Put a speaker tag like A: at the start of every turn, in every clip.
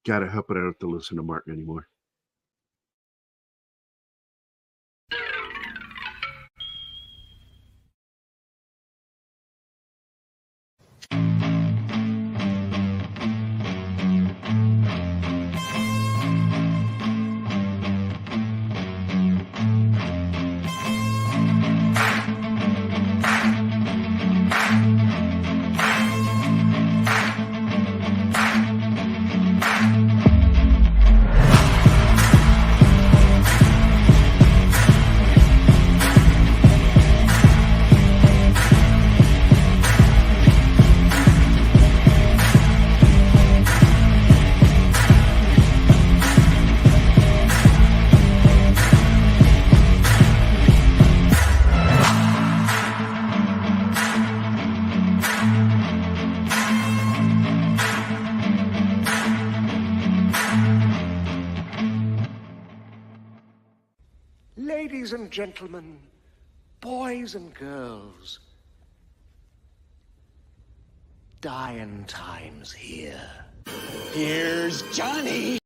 A: Gotta hope I don't have to listen to Martin anymore.
B: Ladies and gentlemen, boys and girls, dying times here.
C: Here's Johnny.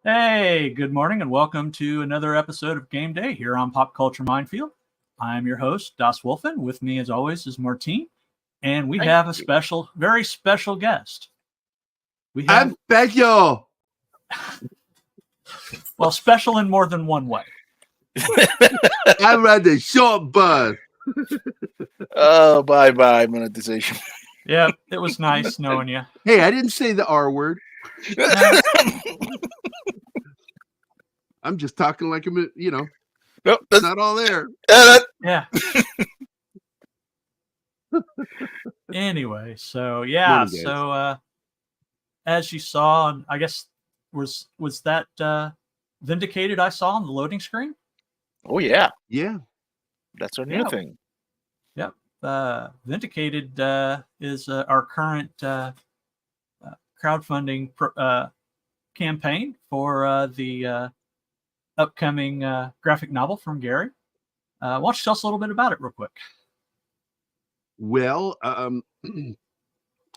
D: Hey, good morning and welcome to another episode of Game Day here on Pop Culture Minefield. I'm your host, Das Wolfen. With me, as always, is Martine, and we have a very special guest.
A: I'm special.
D: Well, special in more than one way.
A: I ride the short bus.
C: Oh, bye monetization.
D: Yeah, it was nice knowing you.
A: Hey, I didn't say the R word. I'm just talking like I'm,
C: Nope,
A: it's not all there.
D: Yeah. Anyway, so as you saw, I guess was that Vindicated I saw on the loading screen?
C: Oh yeah,
A: yeah.
C: That's our new thing.
D: Yep. Vindicated is our current crowdfunding campaign for the upcoming graphic novel from Gary. Why don't you tell us a little bit about it real quick?
A: Well,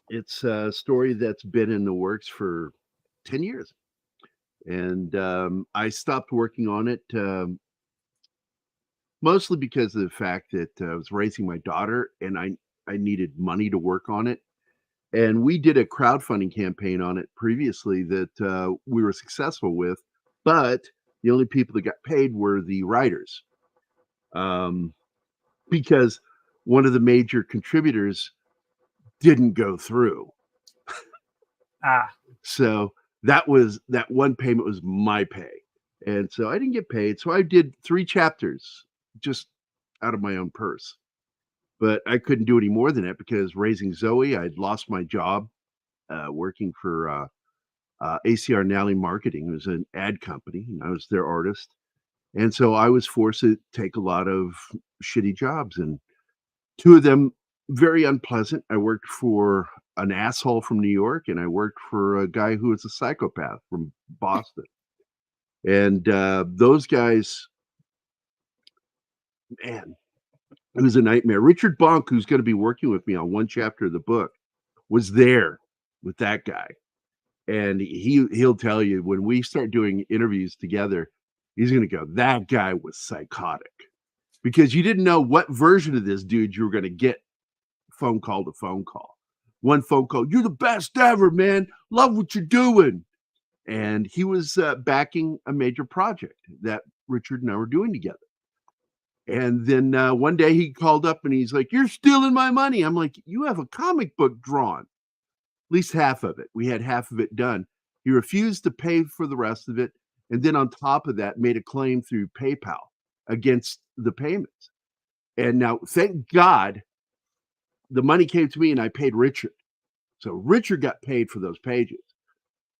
A: it's a story that's been in the works for 10 years. And I stopped working on it mostly because of the fact that I was raising my daughter and I needed money to work on it. And we did a crowdfunding campaign on it previously that we were successful with, but the only people that got paid were the writers. Because one of the major contributors didn't go through. So that one payment was my pay. And so I didn't get paid. So I did 3 chapters just out of my own purse. But I couldn't do any more than that because raising Zoe, I'd lost my job working for ACR Nally Marketing. It was an ad company, and I was their artist. And so I was forced to take a lot of shitty jobs, and 2 of them very unpleasant. I worked for an asshole from New York, and I worked for a guy who was a psychopath from Boston. And those guys, man, it was a nightmare. Richard Bonk, who's going to be working with me on one chapter of the book, was there with that guy. And he'll tell you when we start doing interviews together, he's going to go, that guy was psychotic. Because you didn't know what version of this dude you were going to get phone call to phone call. One phone call, you're the best ever, man. Love what you're doing. And he was backing a major project that Richard and I were doing together. And then one day he called up and he's like, you're stealing my money. I'm like, you have a comic book drawn. At least half of it. We had half of it done. He refused to pay for the rest of it. And then on top of that, made a claim through PayPal against the payments. And now, thank God, the money came to me and I paid Richard. So Richard got paid for those pages.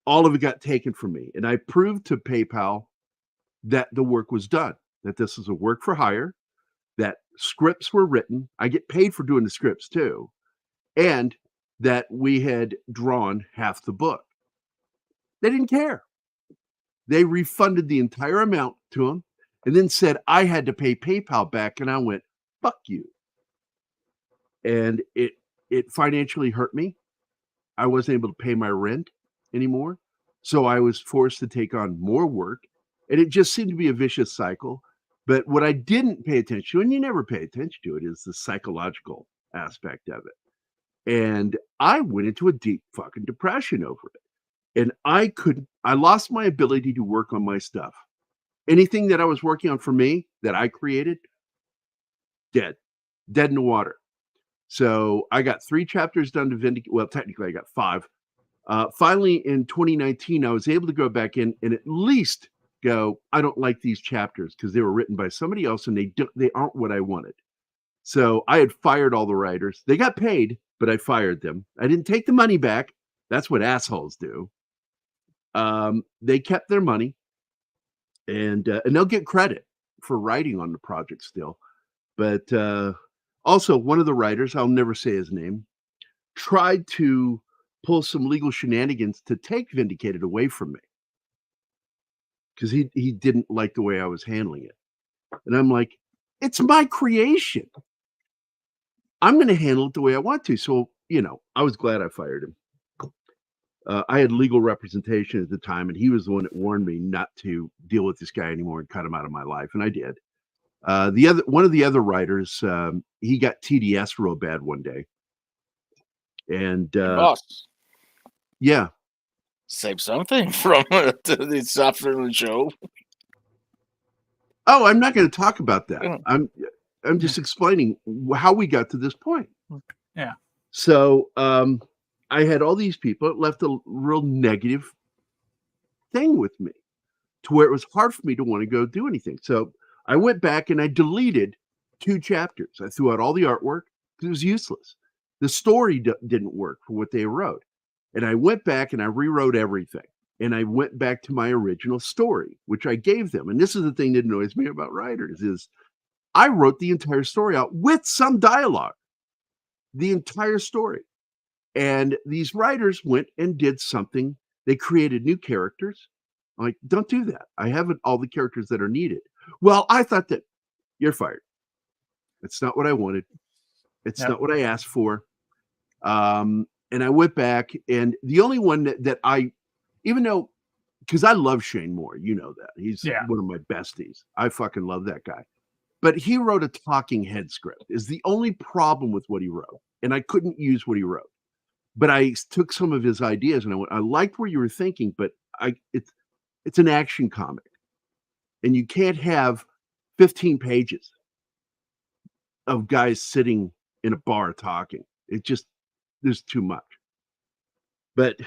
A: All of it got taken from me. And I proved to PayPal that the work was done, that this is a work for hire, that scripts were written. I get paid for doing the scripts too. And that we had drawn half the book. They didn't care. They refunded the entire amount to him and then said I had to pay PayPal back. And I went, fuck you. And it financially hurt me. I wasn't able to pay my rent anymore. So I was forced to take on more work, and it just seemed to be a vicious cycle. But what I didn't pay attention to, and you never pay attention to it, is the psychological aspect of it. And I went into a deep fucking depression over it. And I lost my ability to work on my stuff. Anything that I was working on for me that I created, dead in the water. So I got 3 chapters done to vindicate. Well, technically I got 5. Finally, in 2019, I was able to go back in and at least go, I don't like these chapters because they were written by somebody else and they aren't what I wanted. So I had fired all the writers. They got paid, but I fired them. I didn't take the money back. That's what assholes do. They kept their money, and they'll get credit for writing on the project still. But also, one of the writers, I'll never say his name, tried to pull some legal shenanigans to take Vindicated away from me because he didn't like the way I was handling it. And I'm like, it's my creation. I'm going to handle it the way I want to. So, I was glad I fired him. I had legal representation at the time, and he was the one that warned me not to deal with this guy anymore and cut him out of my life, and I did. One of the other writers, he got TDS real bad one day, and
C: Boss,
A: yeah.
C: save something from the software show.
A: Oh, I'm not going to talk about that.
C: Mm.
A: I'm just explaining how we got to this point.
D: Yeah.
A: So I had all these people. It left a real negative thing with me to where it was hard for me to want to go do anything. So I went back and I deleted 2 chapters. I threw out all the artwork because it was useless. The story didn't work for what they wrote. And I went back and I rewrote everything. And I went back to my original story, which I gave them. And this is the thing that annoys me about writers is I wrote the entire story out with some dialogue, the entire story. And these writers went and did something. They created new characters. I'm like, don't do that. I haven't all the characters that are needed. Well, I thought that you're fired. It's not what I wanted. It's not what I asked for. And I went back, and the only one that I, even though, because I love Shane Moore, you know that. He's one of my besties. I fucking love that guy. But he wrote a talking head script is the only problem with what he wrote. And I couldn't use what he wrote. But I took some of his ideas and I went, I liked where you were thinking, but it's an action comic. And you can't have 15 pages of guys sitting in a bar talking. There's too much. But,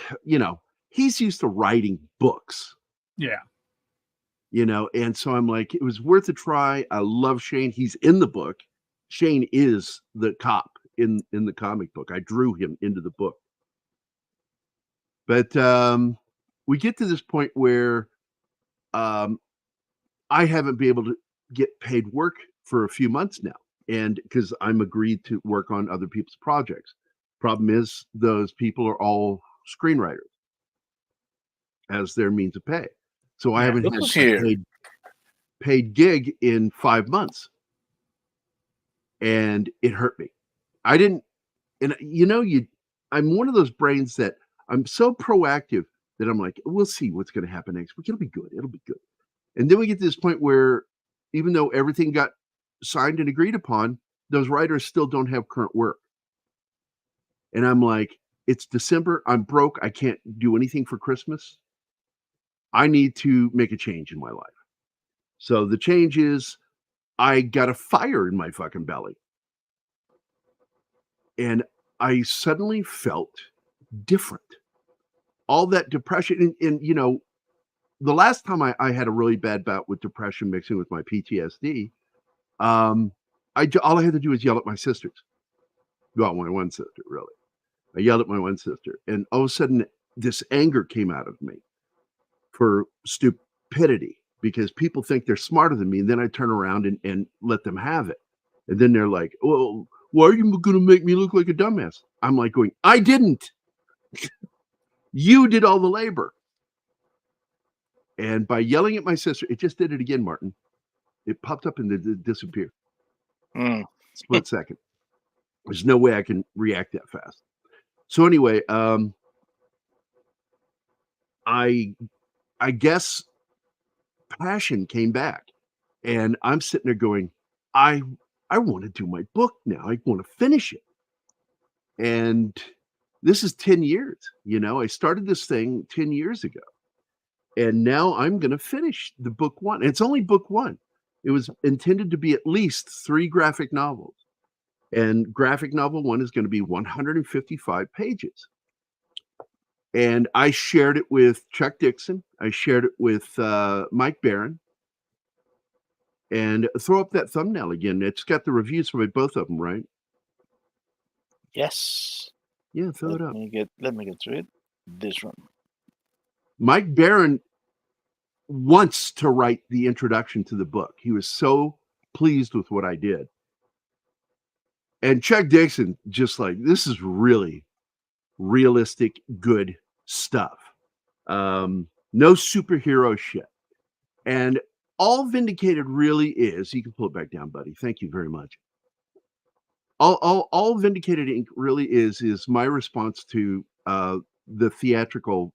A: he's used to writing books.
D: Yeah.
A: And so I'm like, it was worth a try. I love Shane. He's in the book. Shane is the cop in the comic book. I drew him into the book. But we get to this point where I haven't been able to get paid work for a few months now. And because I'm agreed to work on other people's projects. Problem is those people are all screenwriters as their means of pay. So I haven't had a paid gig in 5 months. And it hurt me. I didn't, and I'm one of those brains that I'm so proactive that I'm like, we'll see what's going to happen next week. It'll be good. And then we get to this point where even though everything got signed and agreed upon, those writers still don't have current work. And I'm like, it's December. I'm broke. I can't do anything for Christmas. I need to make a change in my life. So the change is I got a fire in my fucking belly. And I suddenly felt different. All that depression. And the last time I had a really bad bout with depression mixing with my PTSD, all I had to do was yell at my sisters. Well, my one sister, really. I yelled at my one sister. And all of a sudden, this anger came out of me for stupidity because people think they're smarter than me. And then I turn around and let them have it. And then they're like, well, why are you going to make me look like a dumbass? I'm like going, I didn't. You did all the labor. And by yelling at my sister, it just did it again, Martin. It popped up and it disappeared. Split second. There's no way I can react that fast. So anyway, I guess passion came back, and I'm sitting there going, I want to do my book now. I want to finish it. And this is 10 years, I started this thing 10 years ago. And now I'm going to finish the book one. It's only book one. It was intended to be at least 3 graphic novels. And graphic novel one is going to be 155 pages. And I shared it with Chuck Dixon. I shared it with Mike Barron. And throw up that thumbnail again. It's got the reviews from both of them, right?
C: Yes.
A: Yeah, throw it up.
C: Let me get to it. This one.
A: Mike Barron wants to write the introduction to the book. He was so pleased with what I did. And Chuck Dixon, just like, this is really realistic, good stuff. No superhero shit. And all Vindicated really is, you can pull it back down, buddy. Thank you very much. All Vindicated Inc. really is my response to the theatrical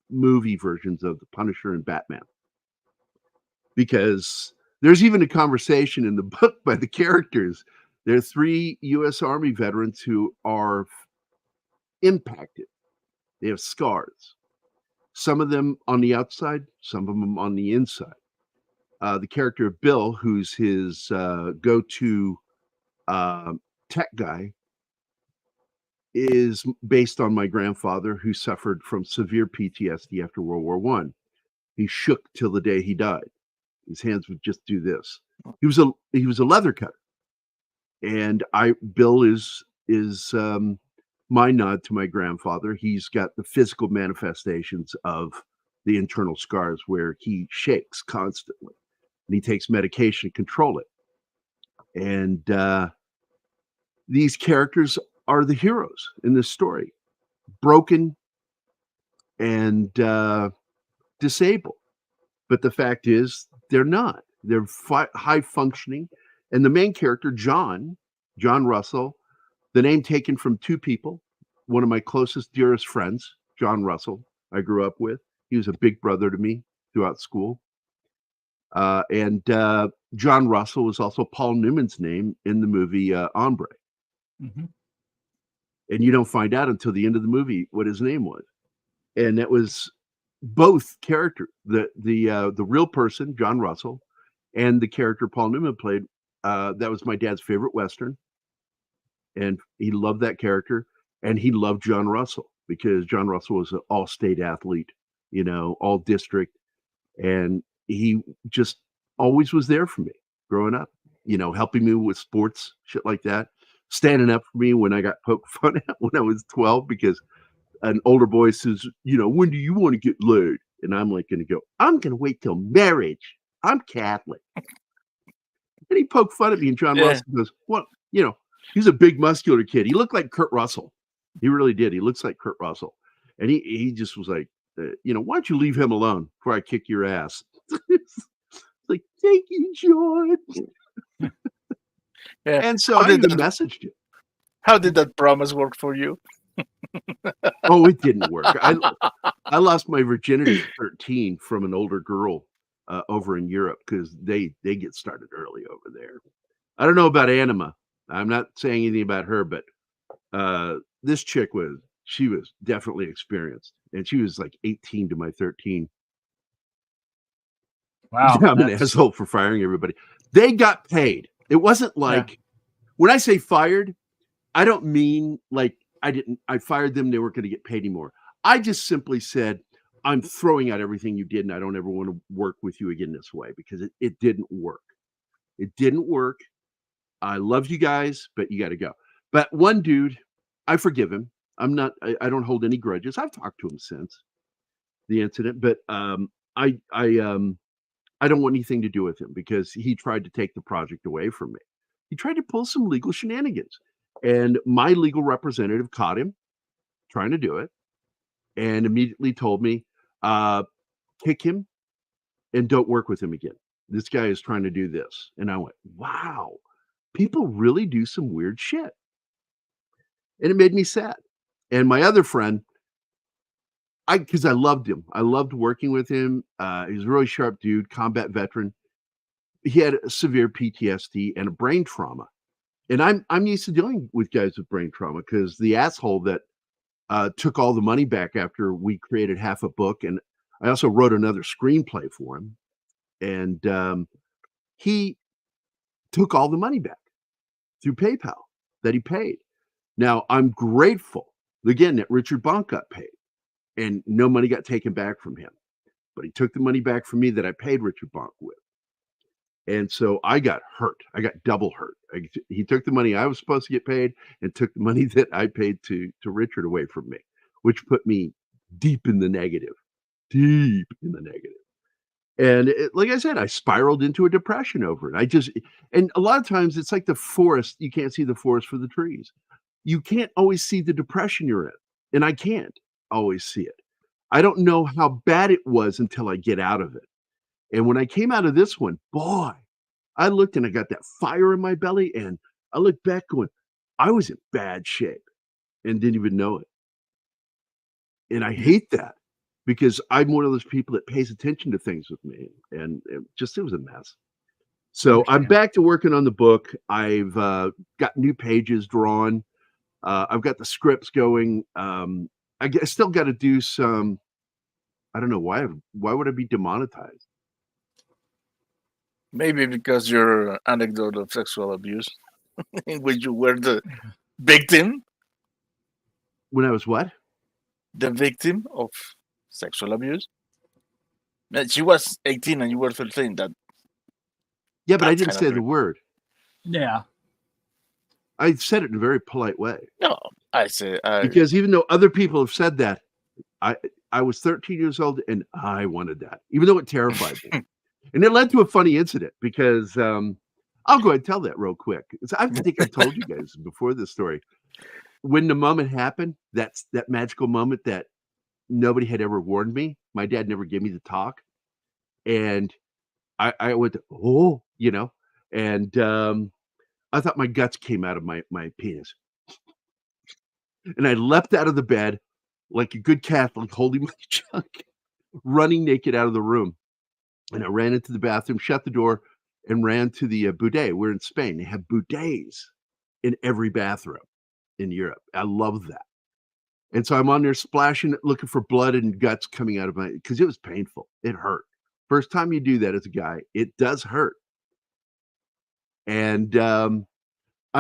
A: movie versions of The Punisher and Batman. Because there's even a conversation in the book by the characters. There are 3 U.S. Army veterans who are impacted. They have scars. Some of them on the outside, some of them on the inside. The character of Bill, who's his go-to tech guy, is based on my grandfather, who suffered from severe PTSD after World War I. He shook till the day he died. His hands would just do this. He was a leather cutter, and Bill is my nod to my grandfather. He's got the physical manifestations of the internal scars where he shakes constantly, and he takes medication to control it. And these characters are the heroes in this story, broken and disabled. But the fact is, they're not. They're high functioning. And the main character, John Russell, the name taken from 2 people, one of my closest, dearest friends, John Russell, I grew up with. He was a big brother to me throughout school. And John Russell was also Paul Newman's name in the movie Hombre.
D: Mm-hmm.
A: And you don't find out until the end of the movie what his name was. And that was both characters, the real person, John Russell, and the character Paul Newman played. That was my dad's favorite Western. And he loved that character. And he loved John Russell because John Russell was an all-state athlete, all district. And he just always was there for me growing up, helping me with sports, shit like that. Standing up for me when I got poked fun at when I was 12 because an older boy says, when do you want to get laid? And I'm like going to go, I'm going to wait till marriage. I'm Catholic. And he poked fun at me, and John Russell goes, well, he's a big muscular kid. He looked like Kurt Russell. He really did. He looks like Kurt Russell. And he just was like, why don't you leave him alone before I kick your ass? It's like, thank you, John.
C: Yeah.
A: And so I even messaged him.
C: How did that promise work for you?
A: Oh, it didn't work. I lost my virginity at 13 from an older girl over in Europe because they get started early over there. I don't know about Anima. I'm not saying anything about her, but this chick she was definitely experienced, and she was like 18 to my 13.
D: Wow.
A: I'm an asshole for firing everybody. They got paid. It wasn't like when I say fired, I don't mean like I fired them. They weren't going to get paid anymore. I just simply said, I'm throwing out everything you did, and I don't ever want to work with you again this way because it didn't work. It didn't work. I love you guys, but you got to go. But one dude, I forgive him. I don't hold any grudges. I've talked to him since the incident, but I don't want anything to do with him because he tried to take the project away from me. He tried to pull some legal shenanigans, and my legal representative caught him trying to do it and immediately told me, kick him and don't work with him again. This guy is trying to do this. And I went, wow, people really do some weird shit. And it made me sad. And my other friend, because I loved him. I loved working with him. He was a really sharp dude, combat veteran. He had a severe PTSD and a brain trauma. And I'm used to dealing with guys with brain trauma because the asshole that took all the money back after we created half a book, and I also wrote another screenplay for him, and he took all the money back through PayPal that he paid. Now I'm grateful again that Richard Bonk got paid, and no money got taken back from him, but he took the money back from me that I paid Richard Bonk with. And so I got hurt. I got double hurt. He took the money I was supposed to get paid and took the money that I paid to Richard away from me, which put me deep in the negative. And like I said, I spiraled into a depression over it. And a lot of times it's like the forest. You can't see the forest for the trees. You can't always see the depression you're in. And I can't always see it. I don't know how bad it was until I get out of it. And when I came out of this one, boy, I looked and I got that fire in my belly. And I looked back going, I was in bad shape and didn't even know it. And I hate that because I'm one of those people that pays attention to things with me. And it was a mess. So I'm back to working on the book. I've got new pages drawn. I've got the scripts going. I still got to do some, I don't know why would I be demonetized?
C: Maybe because your anecdote of sexual abuse, in which you were the victim.
A: When I was what?
C: The victim of sexual abuse. She was 18 and you were 13.
A: Yeah, but I didn't say the word.
D: Yeah.
A: I said it in a very polite way.
C: No, I say
A: because even though other people have said that, I was 13 years old and I wanted that, even though it terrified me. And it led to a funny incident because I'll go ahead and tell that real quick. I think I told you guys before this story. When the moment happened, that's that magical moment that nobody had ever warned me. My dad never gave me the talk. And I went, and I thought my guts came out of my penis. And I leapt out of the bed like a good Catholic, holding my junk, running naked out of the room. And I ran into the bathroom, shut the door, and ran to the bidet. We're in Spain. They have bidets in every bathroom in Europe. I love that. And so I'm on there splashing, looking for blood and guts coming out of because it was painful. It hurt. First time you do that as a guy, it does hurt. And I'm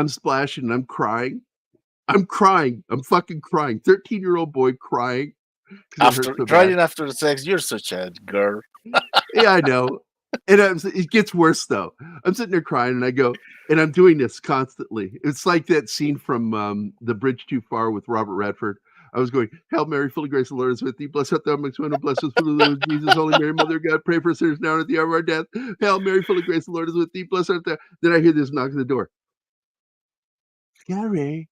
A: splashing and I'm crying. I'm fucking crying. 13-year-old boy crying.
C: After crying after sex, you're such a girl.
A: Yeah, I know. And it gets worse though. I'm sitting there crying and I go, and I'm doing this constantly. It's like that scene from The Bridge Too Far with Robert Redford. I was going, Hail Mary, full of grace, the Lord is with thee. Blessed art thou amongst women, blessed is the fruit of Jesus, Holy Mary, Mother of God, pray for us sinners now and at the hour of our death. Hail Mary, full of grace, the Lord is with thee. Blessed art thou. Then I hear this knock at the door. Gary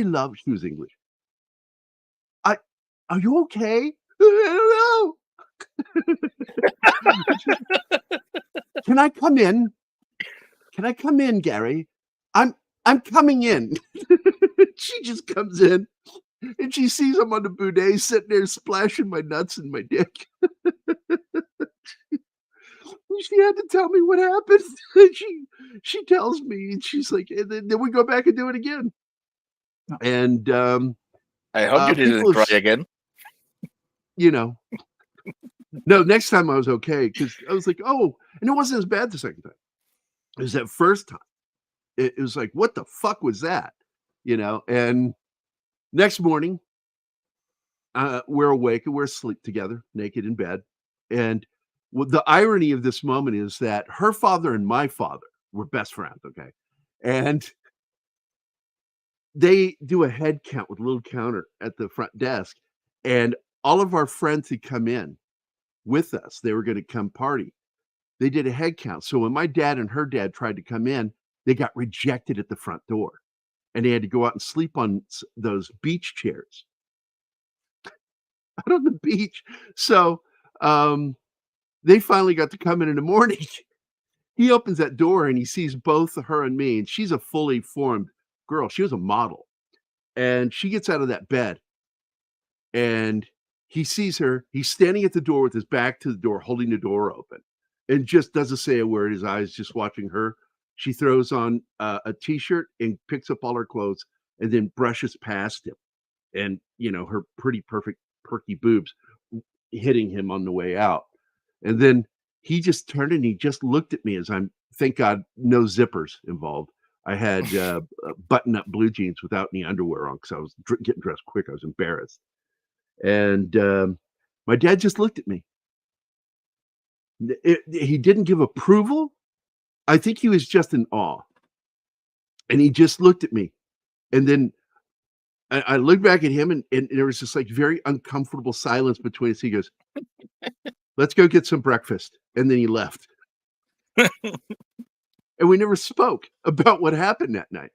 A: loves, she was English. Are you okay? I don't know. Can I come in? Can I come in, Gary? I'm coming in. She just comes in and she sees I'm on the bidet sitting there splashing my nuts and my dick. She had to tell me what happened. She tells me and she's like, and then we go back and do it again. And
C: I hope you didn't cry again.
A: No, next time I was okay because I was like, oh, and it wasn't as bad the second time. It was that first time. It was like, what the fuck was that? And next morning, we're awake and we're asleep together, naked in bed. And the irony of this moment is that her father and my father were best friends, okay? And they do a head count with a little counter at the front desk. And all of our friends who come in with us, they were going to come party. They did a head count. So when my dad and her dad tried to come in, they got rejected at the front door. And they had to go out and sleep on those beach chairs out on the beach. So they finally got to come in the morning. He opens that door and he sees both her and me. And she's a fully formed girl. She was a model. And she gets out of that bed. And he sees her. He's standing at the door with his back to the door, holding the door open, and just doesn't say a word. His eyes just watching her. She throws on a T-shirt and picks up all her clothes and then brushes past him. And, her pretty perfect perky boobs hitting him on the way out. And then he just turned and he just looked at me as thank God, no zippers involved. I had button-up blue jeans without any underwear on because I was getting dressed quick. I was embarrassed. And my dad just looked at me. He didn't give approval. I think he was just in awe. And he just looked at me. And then I looked back at him and there was this like very uncomfortable silence between us. He goes, "Let's go get some breakfast." And then he left. And we never spoke about what happened that night.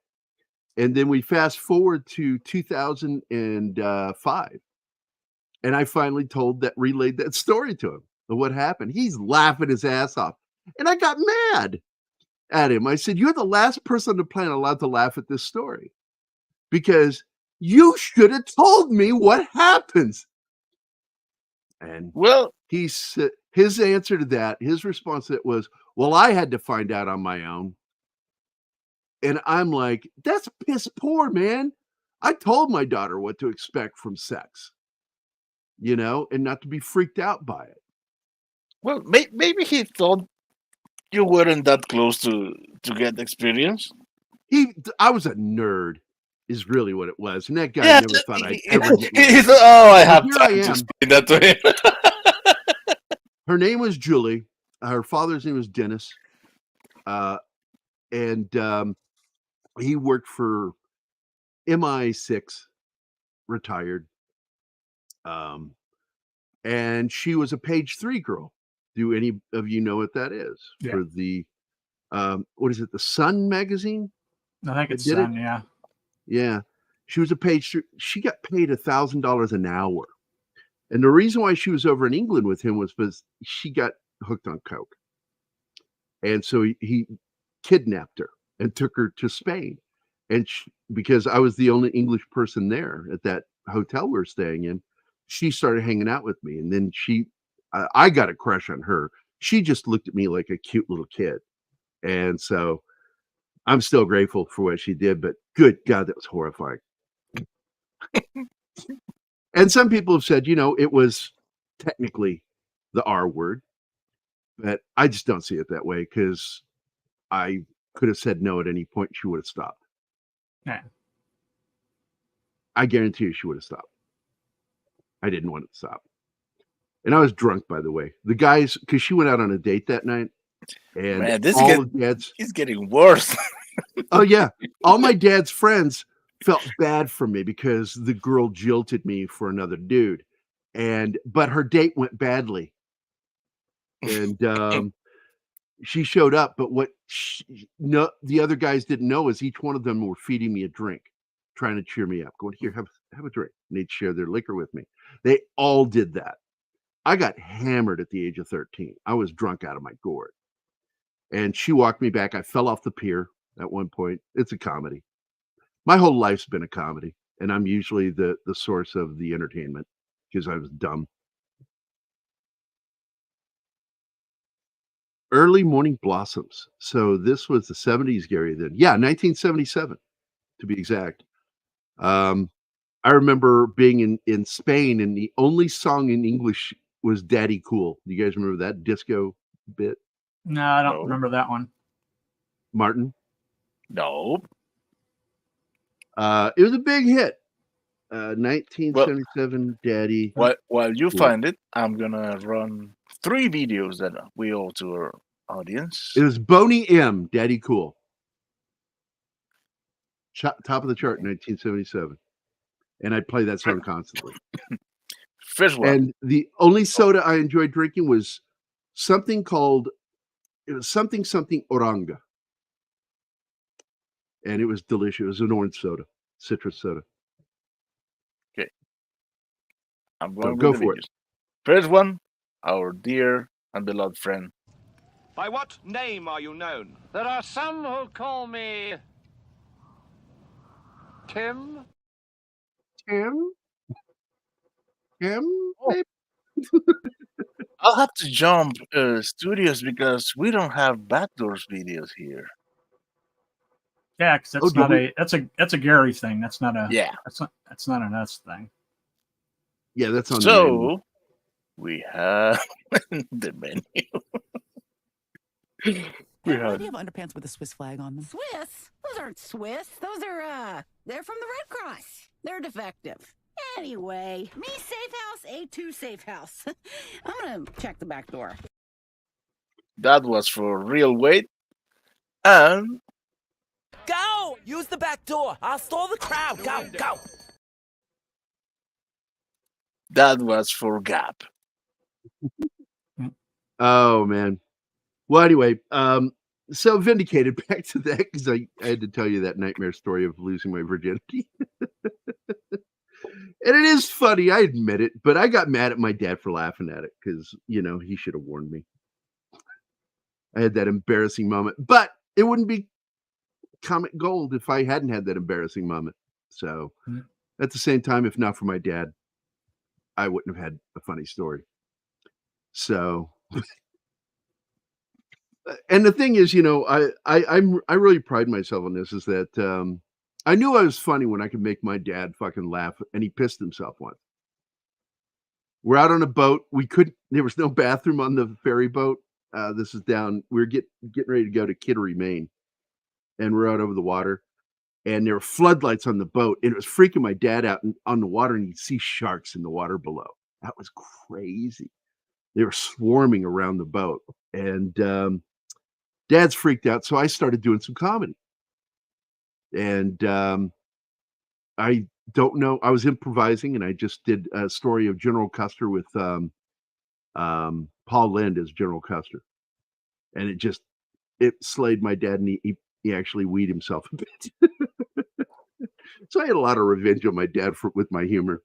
A: And then we fast forward to 2005. And I finally relayed that story to him of what happened. He's laughing his ass off. And I got mad at him. I said, "You're the last person on the planet allowed to laugh at this story because you should have told me what happens." And he said his answer to that, his response to it was, "Well, I had to find out on my own." And I'm like, that's piss poor, man. I told my daughter what to expect from sex, and not to be freaked out by it.
C: Well, maybe he thought you weren't that close to get experience.
A: I was a nerd, is really what it was. And that guy never thought I'd ever get
C: he thought, I have time
A: to
C: explain that to him.
A: Her name was Julie. Her father's name was Dennis. And he worked for MI6, retired. And she was a page 3 girl. Do any of you know what that is?
D: Yeah.
A: For the what is it, the Sun magazine?
D: I think it's Sun, yeah.
A: Yeah. She was a page 3. She got paid $1,000 an hour. And the reason why she was over in England with him was because she got hooked on coke. And so he kidnapped her and took her to Spain. And because I was the only English person there at that hotel we were staying in, she started hanging out with me. And then I got a crush on her. She just looked at me like a cute little kid. And so I'm still grateful for what she did, but good God, that was horrifying. And some people have said, it was technically the R word, but I just don't see it that way because I could have said no at any point. She would have stopped.
D: Yeah.
A: I guarantee you she would have stopped. I didn't want it to stop. And I was drunk, by the way. The guys, because she went out on a date that night. And
C: man, he's getting worse.
A: Oh, yeah. All my dad's friends felt bad for me because the girl jilted me for another dude. But her date went badly. And she showed up. But what the other guys didn't know is each one of them were feeding me a drink, trying to cheer me up. Going, "Here, have a drink." And they'd share their liquor with me. They all did that. I got hammered at the age of 13. I was drunk out of my gourd. And she walked me back. I fell off the pier at one point. It's a comedy. My whole life's been a comedy. And I'm usually the source of the entertainment because I was dumb. Early Morning Blossoms. So this was the 70s, Gary, then. Yeah, 1977, to be exact. I remember being in Spain, and the only song in English was Daddy Cool. Do you guys remember that disco bit?
D: No, I don't remember that one.
A: Martin?
C: No.
A: It was a big hit. 1977, Daddy.
C: While you find it, I'm going to run 3 videos that we owe to our audience.
A: It was Boney M, Daddy Cool. Top of the chart in 1977. And I'd play that song constantly.
C: First one.
A: And the only soda I enjoyed drinking was something something Oranga. And it was delicious. It was an orange soda, citrus soda.
C: Okay. I'm going
A: go for it.
C: First one, our dear and beloved friend.
E: By what name are you known?
B: There are some who call me Tim.
A: Tim?
C: I'll have to jump studios because we don't have Baldur videos here.
D: Yeah, because
A: Oh,
D: that's
A: do
D: that's a Gary thing. That's not a
C: Yeah.
D: That's not an us thing.
A: Yeah, that's on the menu.
C: So we have the menu. We
F: Why
C: have
F: do you have underpants with a Swiss flag on them?
G: Swiss? Those aren't Swiss. Those are, they're from the Red Cross. They're defective. Anyway, me safe house, A2 safe house. I'm gonna check the back door.
C: that was for real weight, and
H: Go! Use the back door. I'll stall the crowd. Go, go.
C: that was for Gap.
A: Oh man. Well, anyway, so vindicated. Back to that because I had to tell you that nightmare story of losing my virginity. And it is funny, I admit it, but I got mad at my dad for laughing at it because he should have warned me. I had that embarrassing moment, but it wouldn't be comic gold if I hadn't had that embarrassing moment. So at the same time, if not for my dad, I wouldn't have had a funny story. So, and the thing is, I really pride myself on this is that I knew I was funny when I could make my dad fucking laugh, and he pissed himself once. We're out on a boat. There was no bathroom on the ferry boat. This is down. We're getting ready to go to Kittery, Maine, and we're out over the water. And there were floodlights on the boat, and it was freaking my dad out on the water, and you'd see sharks in the water below. That was crazy. They were swarming around the boat, and Dad's freaked out, so I started doing some comedy. And I don't know. I was improvising, and I just did a story of General Custer with Paul Lynde as General Custer, and it slayed my dad, and he actually weed himself a bit. So I had a lot of revenge on my dad with my humor.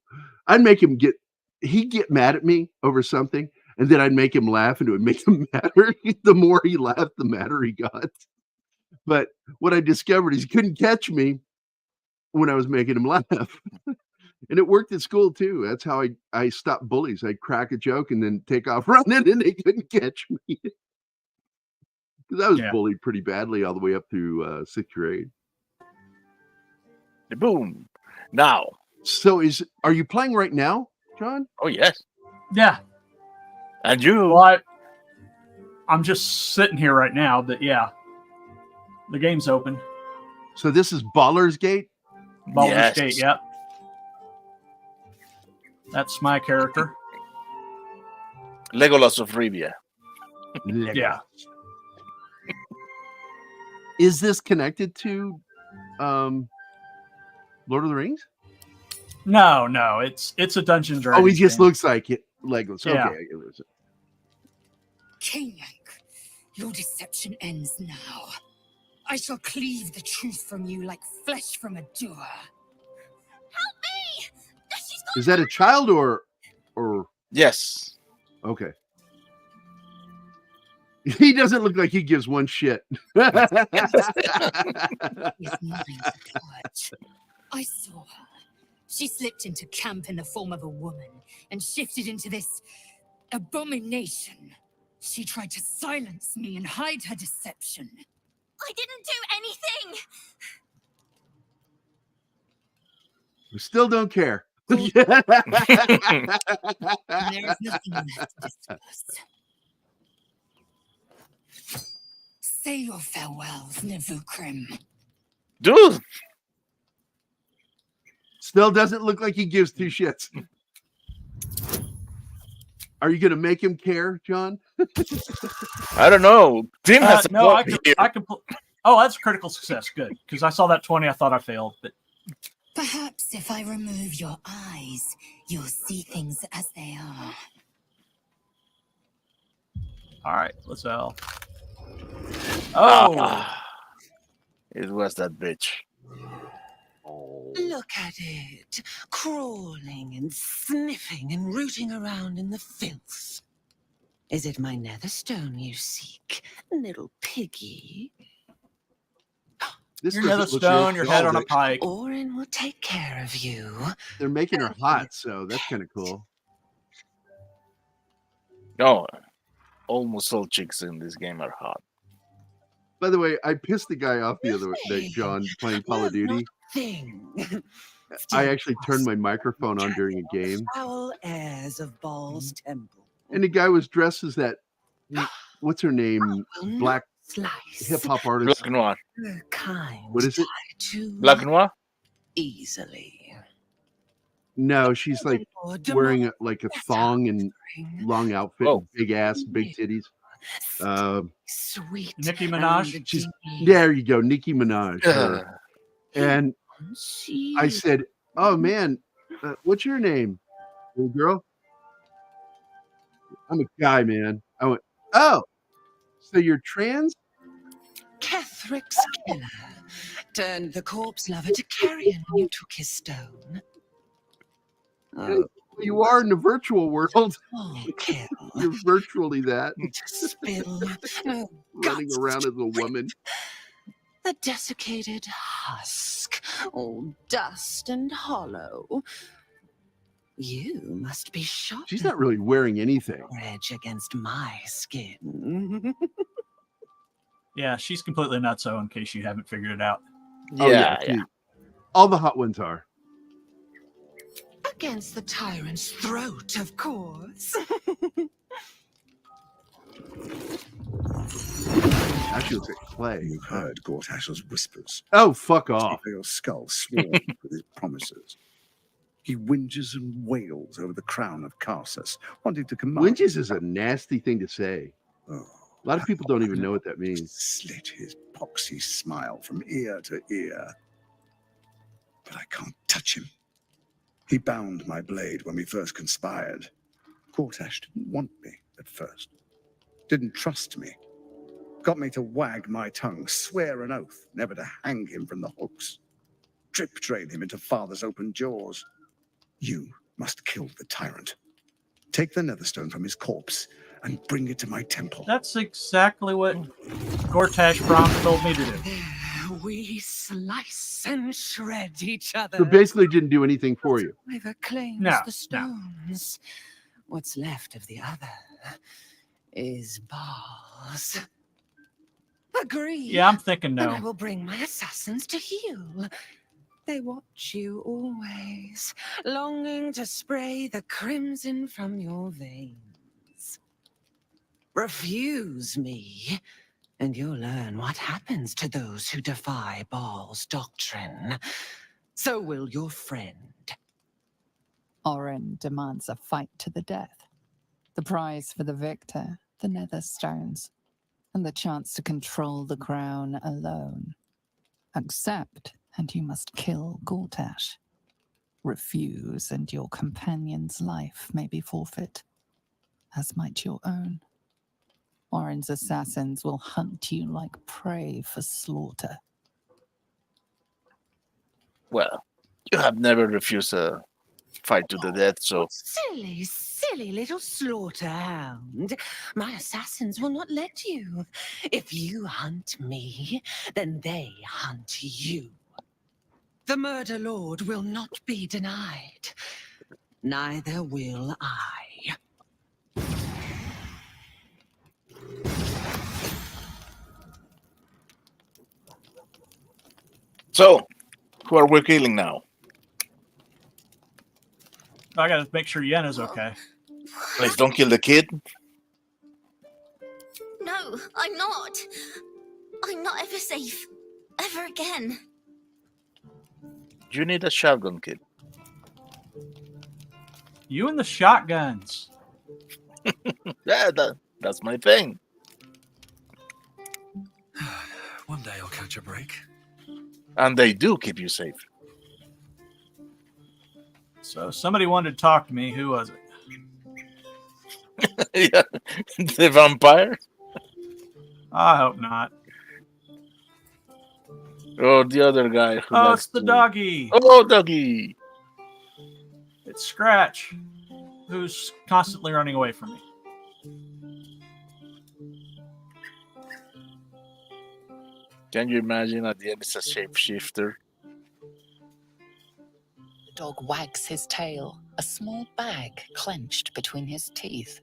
A: I'd make him he'd get mad at me over something, and then I'd make him laugh, and it would make him madder. The more he laughed, the madder he got. But what I discovered is he couldn't catch me when I was making him laugh. And it worked at school too. That's how I stopped bullies. I'd crack a joke and then take off running, and they couldn't catch me. Because I was bullied pretty badly all the way up through 6th grade.
C: Boom. Now.
A: So are you playing right now, John?
C: Oh, yes.
D: Yeah.
C: And you?
D: Well, I'm just sitting here right now, but yeah. The game's open.
A: So this is Baldur's Gate?
D: Baldur's Gate, yep. That's my character.
C: Legolas of Rivia.
D: Yeah.
A: Is this connected to Lord of the Rings?
D: No, it's a Dungeons & Dragons.
A: Oh, he just
D: game.
A: looks like it. Legolas.
D: Yeah.
A: Okay,
I: King Yank, your deception ends now. I shall cleave the truth from you like flesh from a doer.
G: Help me!
A: Is that a child or?
C: Yes.
A: Okay. He doesn't look like he gives one shit.
I: Is mine to touch. I saw her. She slipped into camp in the form of a woman and shifted into this abomination. She tried to silence me and hide her deception.
G: I didn't do anything!
A: We still don't care.
I: There is nothing left to discuss. Say your farewells, Nivukrim.
C: Dude!
A: Still doesn't look like he gives two shits. Are you going to make him care, John?
C: I don't know. Tim has
D: no, I can. Oh, that's a critical success. Good, because I saw that 20. I thought I failed, but
I: perhaps if I remove your eyes, you'll see things as they are.
D: All right, let's go. Oh,
C: it was that bitch.
F: Look at it, crawling and sniffing and rooting around in the filth. Is it my netherstone you seek, little piggy?
A: This
D: your
A: doesn't look
D: netherstone,
A: like
D: your head on a
A: Baldur.
D: pike.
F: Orin will take care of you.
A: They're making her hot, so that's kind of cool.
C: No, almost all chicks in this game are hot.
A: By the way, I pissed the guy off the other day, John, playing Call of Duty. I actually turned my microphone on during a game.
F: Foul airs of Baal's temple.
A: And the guy was dressed as that, what's her name? Black hip hop artist.
C: Black Noir.
A: What is it?
C: Black Noir?
F: Easily.
A: No, she's like wearing like a thong and long outfit, big ass, big titties.
F: Sweet.
D: Nicki Minaj.
A: There you go, Nicki Minaj. And I said, "Oh man, what's your name, little girl?" I'm a guy, man. I went, "Oh, so you're trans?"
F: Kethric's killer turned the corpse lover to carrion when you took his stone.
A: Oh, you are in the virtual world.
F: Kill.
A: You're virtually that.
F: Spill. No
A: running around as a woman.
F: The desiccated husk, all dust and hollow. You must be shot.
A: She's not really wearing anything.
F: Edge against my skin.
D: Yeah, she's completely nutso, in case you haven't figured it out.
C: Yeah.
A: All the hot ones are.
F: Against the tyrant's throat, of course.
A: Actually, looks like clay.
J: You heard Gortash's whispers.
A: Oh, fuck off.
J: Your skull swarmed with his promises. He whinges and wails over the crown of Karsus, wanting to command.
A: Whinges is a nasty thing to say.
J: Oh,
A: a lot of people don't even know what that means.
J: Slit his poxy smile from ear to ear. But I can't touch him. He bound my blade when we first conspired. Gortash didn't want me at first. Didn't trust me. Got me to wag my tongue, swear an oath never to hang him from the hooks. Drip train him into father's open jaws. You must kill the tyrant. Take the netherstone from his corpse and bring it to my temple.
D: That's exactly what Gortash Brom told me to do.
F: We slice and shred each other.
A: So basically didn't do anything for you.
F: Either claims the stones. What's left of the other is Baal's. Agree.
D: Yeah, I'm thinking no.
F: And I will bring my assassins to heal. They watch you always, longing to spray the crimson from your veins. Refuse me, and you'll learn what happens to those who defy Baal's doctrine. So will your friend.
K: Orin demands a fight to the death. The prize for the victor, the Netherstones, and the chance to control the crown alone. Accept, and you must kill Gortash. Refuse, and your companion's life may be forfeit, as might your own. Orin's assassins will hunt you like prey for slaughter.
C: Well, you have never refused a fight to the death, so...
F: Silly little slaughterhound. My assassins will not let you. If you hunt me, then they hunt you. The murder lord will not be denied. Neither will I.
C: So, who are we killing now?
D: I gotta make sure Yenna's okay.
C: Please don't kill the kid.
I: No, I'm not. I'm not ever safe. Ever again.
C: You need a shotgun, kid.
D: You and the shotguns.
C: Yeah, that's my thing.
L: One day I'll catch a break.
C: And they do keep you safe.
D: So somebody wanted to talk to me. Who was it?
C: Yeah, the vampire?
D: I hope not.
C: Oh, the other guy.
D: Oh, it's the doggy.
C: Oh, doggy.
D: It's Scratch, who's constantly running away from me.
C: Can you imagine at the end it's a shapeshifter?
K: The dog wags his tail, a small bag clenched between his teeth.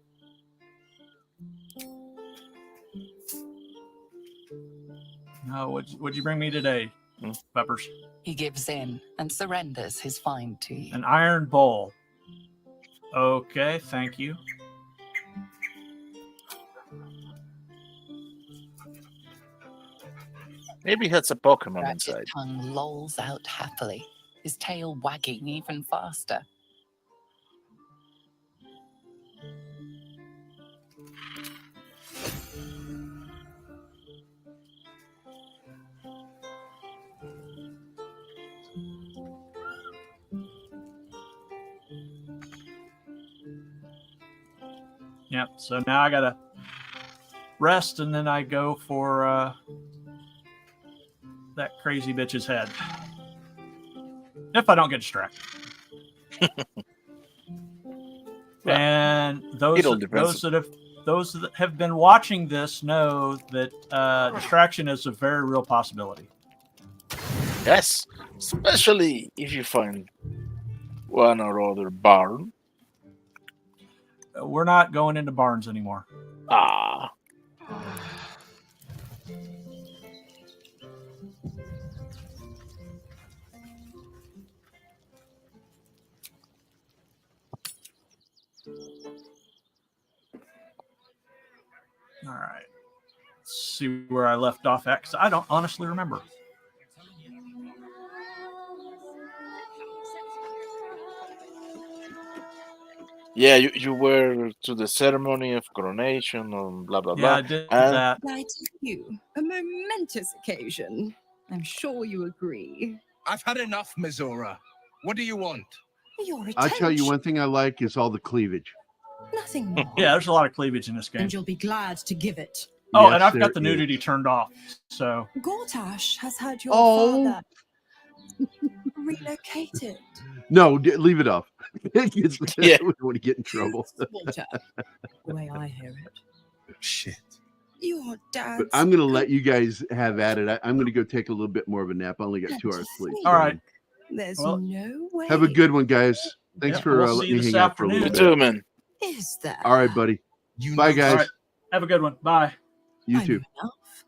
D: No, what'd you bring me today, Peppers?
K: He gives in and surrenders his find to you.
D: An iron bowl. Okay, thank you.
C: Maybe he has a Pokemon
K: Ratchet's
C: inside.
K: tongue lolls out happily, his tail wagging even faster.
D: Yep, so now I gotta rest and then I go for that crazy bitch's head. If I don't get distracted.
C: Well,
D: and those that have been watching this know that distraction is a very real possibility.
C: Yes, especially if you find one or other barn.
D: We're not going into barns anymore.
C: Ah.
D: All right. Let's see where I left off at, 'cause I don't honestly remember.
C: Yeah, you were to the ceremony of coronation and blah blah
D: Yeah,
C: blah.
D: I did
C: and
D: that.
M: I tell you, a momentous occasion. I'm sure you agree.
N: I've had enough, Mizora. What do you want?
M: Your
A: I
M: attention.
A: tell you one thing I like is all the cleavage.
M: Nothing more.
D: Yeah, there's a lot of cleavage in this game.
M: And you'll be glad to give it.
D: Oh,
A: Yes,
D: and I've
A: there
D: got the
A: is.
D: nudity turned off. So
M: Gortash has had your
A: Oh.
M: father relocated.
A: No, leave it off.
C: Yeah.
A: We don't want to get in trouble.
M: Walter, the way I hear it.
N: Shit.
M: Your dad's.
A: But I'm going to let you guys have at it. I'm going to go take a little bit more of a nap. I only got 2 hours sleep.
D: All right.
M: There's
D: Well,
M: no way.
A: Have a good one, guys. Thanks
D: Yeah,
A: for
D: we'll see
A: letting
D: you
A: me
D: this
A: hang out for a
D: afternoon.
A: little
C: you
A: bit.
C: too, man.
M: Is there?
A: All right, buddy. Bye, guys.
D: All right. Have a good one. Bye.
A: You
M: I
A: too.
M: know enough.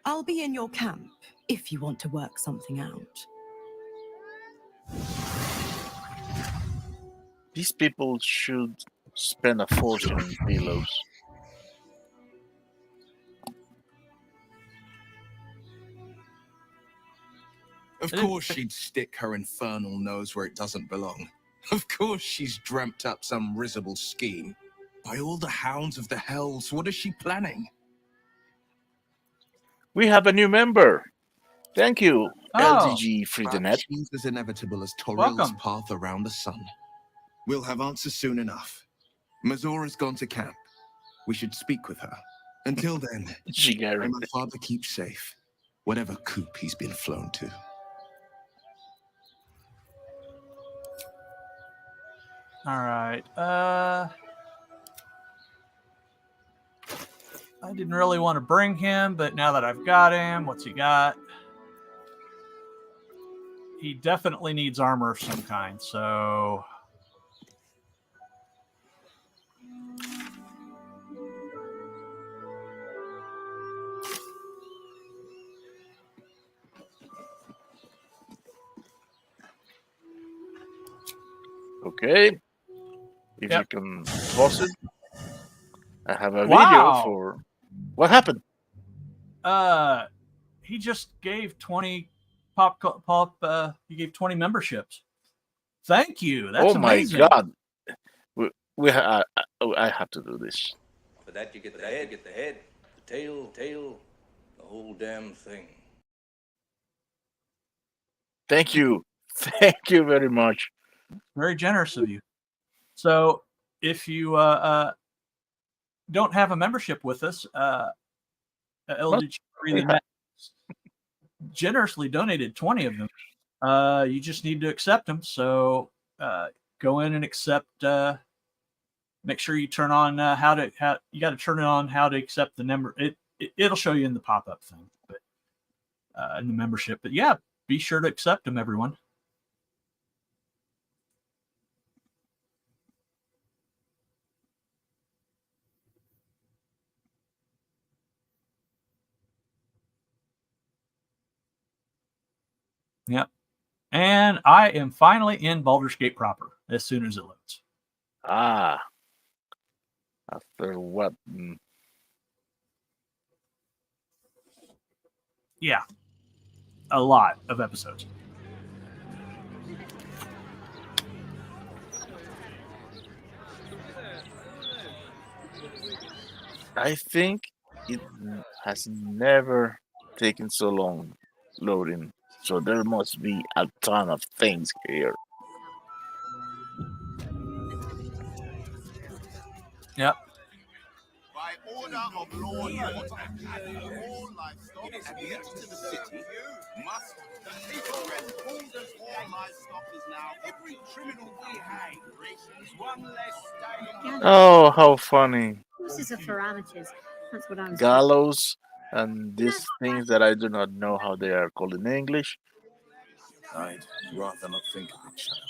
M: I'll be in your camp if you want to work something out.
C: These people should spend a fortune in pillows.
N: Of course she'd stick her infernal nose where it doesn't belong. Of course she's dreamt up some risible scheme. By all the hounds of the hells, what is she planning?
C: We have a new member. Thank you,
D: Oh.
C: LDG Free the Net.
J: Seems as inevitable as Torril's
D: Welcome.
J: path around the sun. We'll have answers soon enough. Mazora's gone to camp. We should speak with her. Until then, may my father keep safe, whatever coop he's been flown to.
D: All right. I didn't really want to bring him, but now that I've got him, what's he got? He definitely needs armor of some kind, so...
C: Okay. If you can pause it. I have a
D: Wow.
C: video for what happened.
D: He just gave 20 he gave 20 memberships. Thank you. That's
C: oh my
D: amazing.
C: god. I have to do this.
O: For that you get the head, the tail, the whole damn thing.
C: Thank you. Thank you very much.
D: Very generous of you. So if you don't have a membership with us, LDG generously donated 20 of them. You just need to accept them. So go in and accept. Make sure you turn on you got to turn it on how to accept the number. It'll show you in the pop-up thing, but in the membership. But yeah, be sure to accept them, everyone. Yep. And I am finally in Baldur's Gate proper as soon as it loads.
C: Ah. After what?
D: Yeah. A lot of episodes.
C: I think it has never taken so long loading. So there must be a ton of things here.
D: Yep.
P: By order of Lord Morton, all livestock at the entrance to the city must arrest all livestock is now every criminal we hang. One less day.
C: Oh, how funny.
Q: Horses are parameters. That's what I was
C: Gallows and these things that I do not know how they are called in English.
N: I'd rather not think of it, child.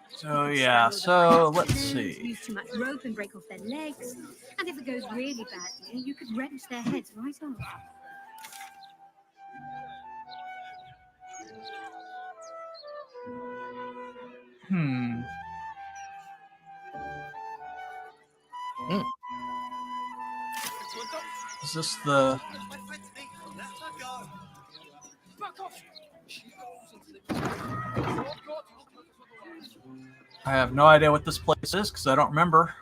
D: So yeah, so let's see.
Q: Use too much rope and break off their legs. And if it goes really badly, you could wrench their heads right off.
D: Is this the... I have no idea what this place is because I don't remember.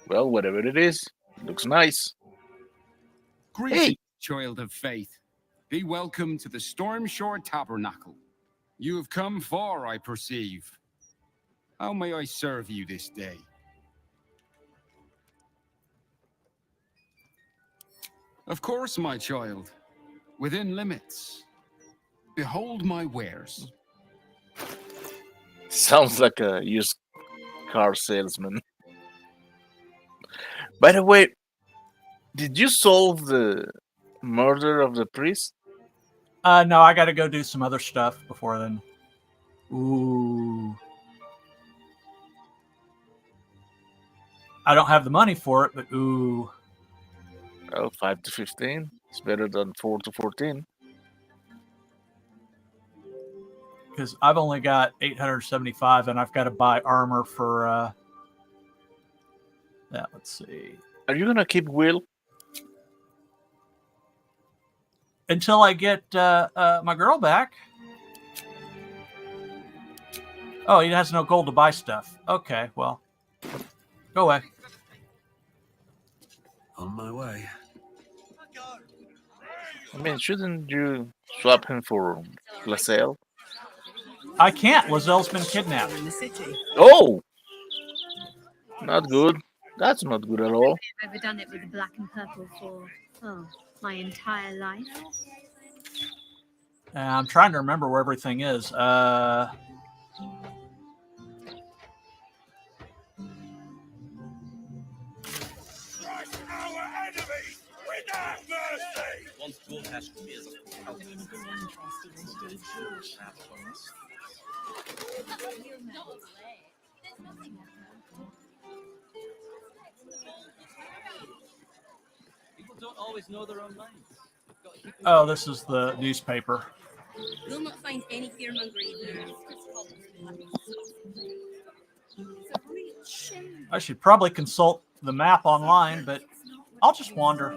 C: Well, whatever it is, looks nice.
R: Greetings, child of faith. Be welcome to the Stormshore Tabernacle. You have come far, I perceive. How may I serve you this day? Of course, my child. Within limits. Behold my wares.
C: Sounds like a used car salesman. By the way, did you solve the murder of the priest?
D: No, I got to go do some other stuff before then. Ooh. I don't have the money for it, but ooh.
C: Oh, 5 to 15. It's better than 4 to 14.
D: Because I've only got 875, and I've got to buy armor for... Yeah, let's see.
C: Are you going to keep Will?
D: Until I get my girl back. Oh, he has no gold to buy stuff. Okay, well. Go away.
L: On my way.
C: I mean, shouldn't you swap him for Laselle?
D: I can't. Lazelle's been kidnapped.
C: Oh! Not good. That's not good at all.
Q: I've overdone it with the black and purple for, my entire life.
D: I'm trying to remember where everything is.
S: People don't always know their own minds.
D: Oh, this is the newspaper.
I: You'll not find any fearmongering there.
D: I should probably consult the map online, but I'll just wander.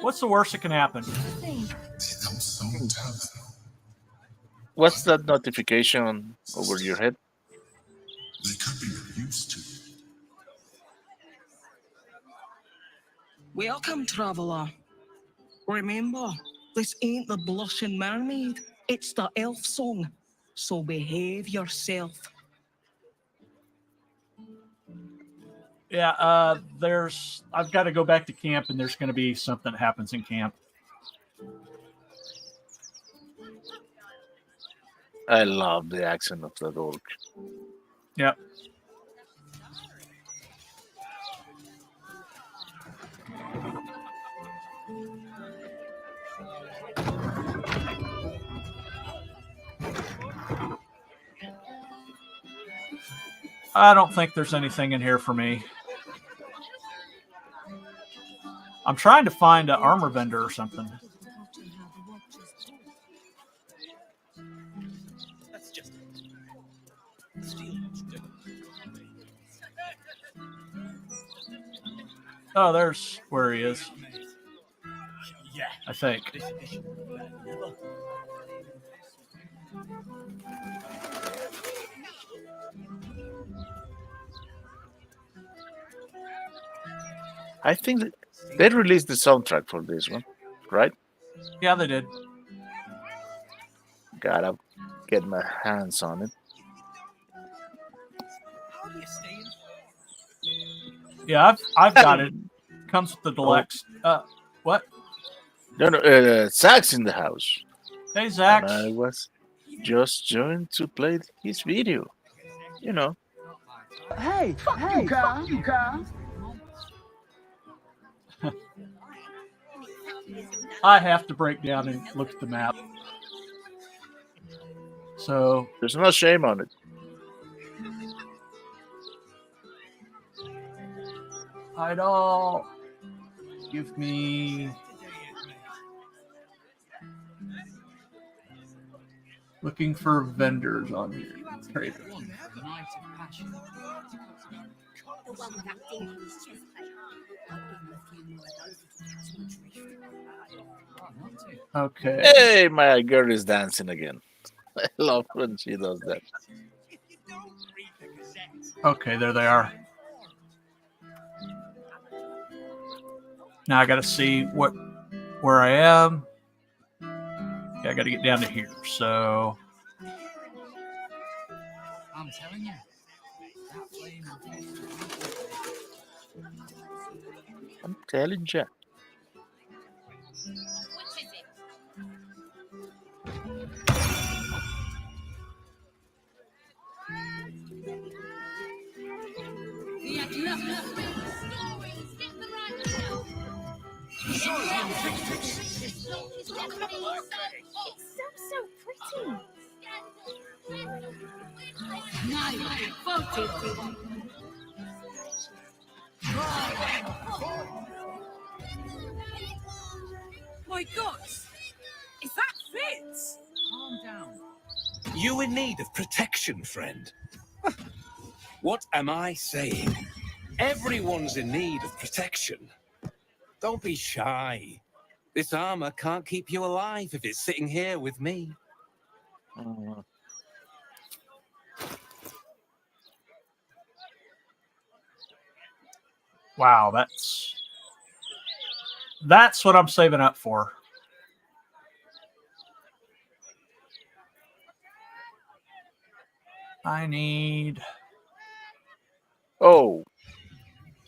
D: What's the worst that can happen?
C: What's that notification over your head?
J: They could be used to.
T: Welcome, traveller. Remember, this ain't the blushing mermaid. It's the elf song. So behave yourself.
D: Yeah, I've got to go back to camp, and there's going to be something that happens in camp.
C: I love the accent of that orc.
D: Yep. I don't think there's anything in here for me. I'm trying to find an armor vendor or something. Oh, there's where he is. I think.
C: I think they released the soundtrack for this one, right?
D: Yeah, they did.
C: Gotta get my hands on it.
D: Yeah, I've got it. Comes with the deluxe. What?
C: No, Zach's in the house.
D: Hey, Zach.
C: And I was just joined to play his video. You know.
H: Hey, fuck you, Carl.
D: I have to break down and look at the map. So
C: there's no shame on it.
D: Idol, give me. Looking for vendors on your trader. Okay.
C: Hey, my girl is dancing again. I love when she does that.
D: Okay, there they are. Now I got to see where I am. Yeah, I got to get down to here. So
R: I'm telling you.
C: I'm telling you.
Q: So pretty.
H: My God! Is that Fitz?
R: Calm down.
U: You in need of protection, friend? What am I saying? Everyone's in need of protection. Don't be shy. This armor can't keep you alive if it's sitting here with me.
D: wow, that's what I'm saving up for. I need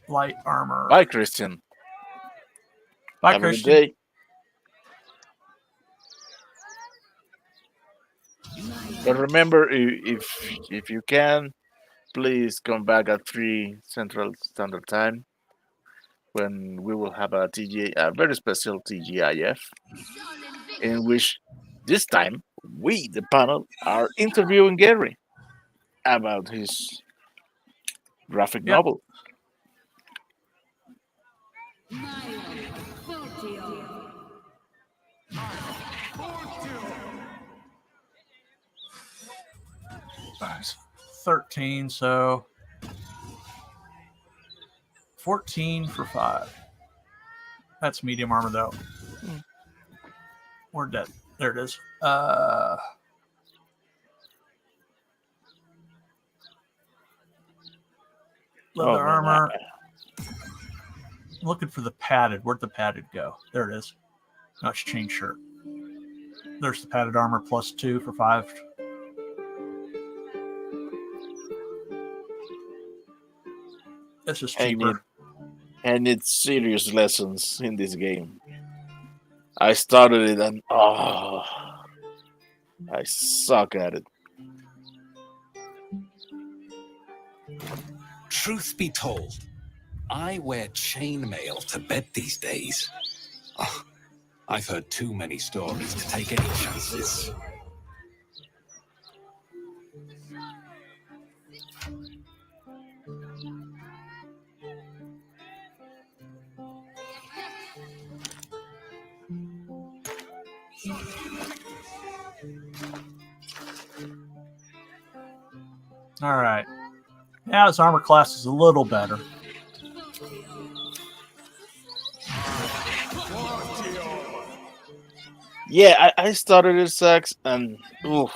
D: light armor.
C: Bye, Christian.
D: Bye,
C: Have
D: Christian.
C: a good day. But remember, if you can, please come back at 3 Central Standard Time when we will have a very special TGIF, in which this time we, the panel, are interviewing Gary about his graphic novel.
D: Nice. 13, so 14 for 5. That's medium armor though. We're dead. There it is. Leather armor. I'm looking for the padded. Where'd the padded go? There it is. No, it's chain shirt. There's the padded armor plus 2 for 5. This is cheaper.
C: I need serious lessons in this game. I started it and I suck at it.
U: Truth be told, I wear chainmail to bed these days. Oh, I've heard too many stories to take any chances.
D: All right. Now his armor class is a little better.
C: Yeah, I started it, Sax, and oof,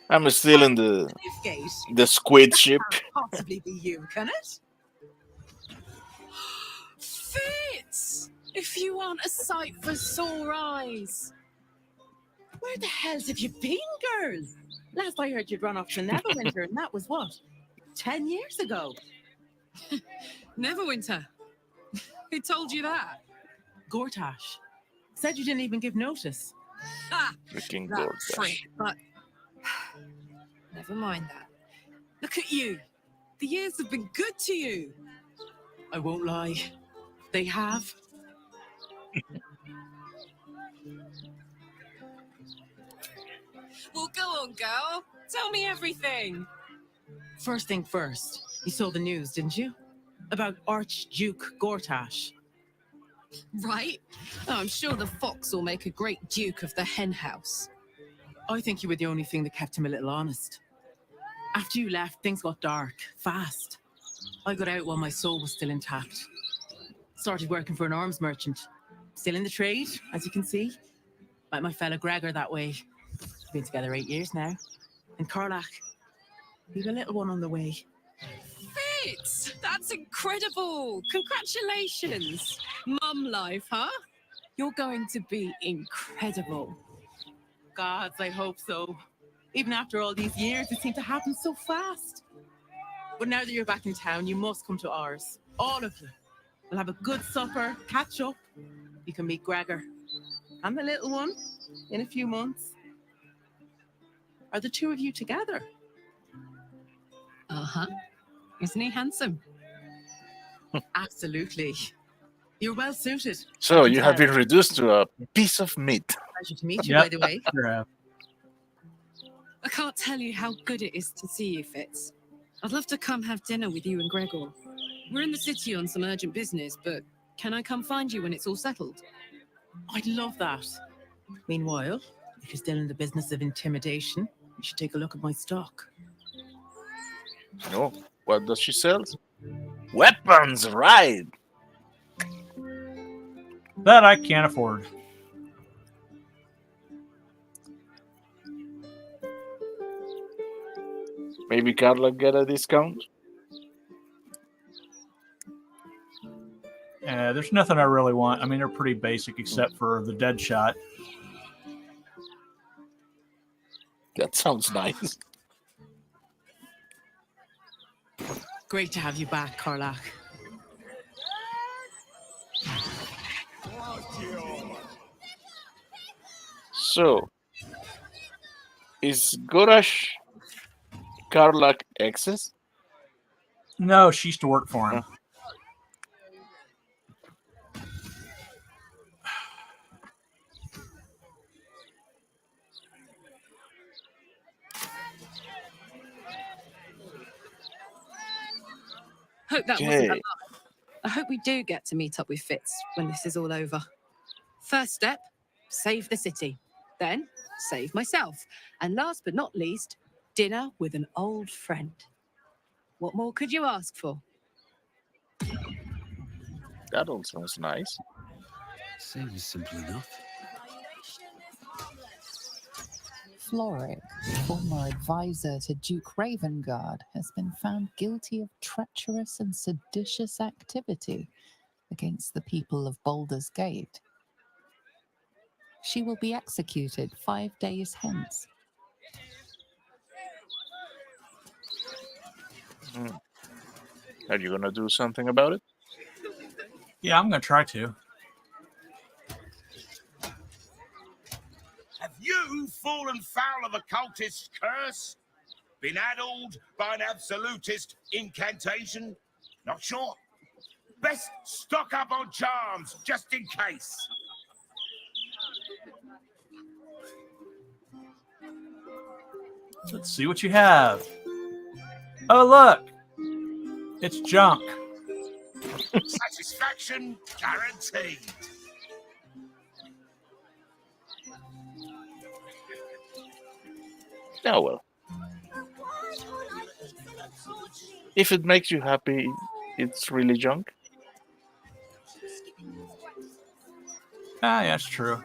C: I'm still in the squid ship.
M: Possibly be you, can it? Fitz! If you aren't a sight for sore eyes. Where the hells have you been, girl? Last I heard you'd run off to Neverwinter, and that was what? 10 years ago. Neverwinter? Who told you that? Gortash. Said you didn't even give notice. Ha!
C: Freaking
M: That
C: Gortash.
M: prick, but never mind that. Look at you. The years have been good to you.
T: I won't lie. They have.
M: Well, go on, girl. Tell me everything.
T: First thing first, you saw the news, didn't you? About Archduke Gortash.
M: Right? Oh, I'm sure the fox will make a great duke of the hen house.
T: I think you were the only thing that kept him a little honest. After you left, things got dark, fast. I got out while my soul was still intact. Started working for an arms merchant. Still in the trade, as you can see. Like my fella Gregor that way. Been together 8 years now. And Karlach, we've a little one on the way.
M: Fitz! That's incredible! Congratulations! Mum life, huh? You're going to be incredible.
T: Gods, I hope so. Even after all these years, it seemed to happen so fast. But now that you're back in town, you must come to ours. All of you. We'll have a good supper, catch up. You can meet Gregor. And the little one in a few months. Are the two of you together?
M: Uh-huh. Isn't he handsome?
T: Absolutely. You're well suited.
C: So you have been reduced to a piece of meat.
T: Pleasure to meet you, by the way.
M: I can't tell you how good it is to see you, Fitz. I'd love to come have dinner with you and Gregor. We're in the city on some urgent business, but can I come find you when it's all settled?
T: I'd love that. Meanwhile, if you're still in the business of intimidation, you should take a look at my stock.
C: No, what does she sell? Weapons, right?
D: That I can't afford.
C: Maybe Carla get a discount?
D: Yeah, there's nothing I really want. I mean, they're pretty basic except for the dead shot.
C: That sounds nice.
T: Great to have you back, Karlach.
C: So, is Gorash Karlach exes?
D: No, she used to work for him.
M: Hope that wasn't a lie. I hope we do get to meet up with Fitz when this is all over. First step, save the city. Then, save myself. And last but not least, dinner with an old friend. What more could you ask for?
C: That all sounds nice.
L: Seems simple enough.
K: Floric, former advisor to Duke Ravengard, has been found guilty of treacherous and seditious activity against the people of Baldur's Gate. She will be executed 5 days hence.
C: Are you gonna do something about it?
D: Yeah, I'm gonna try to.
P: Have you fallen foul of a cultist's curse? Been addled by an absolutist incantation? Not sure? Best stock up on charms, just in case.
D: Let's see what you have. Oh, look. It's junk.
P: Satisfaction guaranteed.
C: Oh well. If it makes you happy, it's really junk.
D: Ah, yeah, it's true.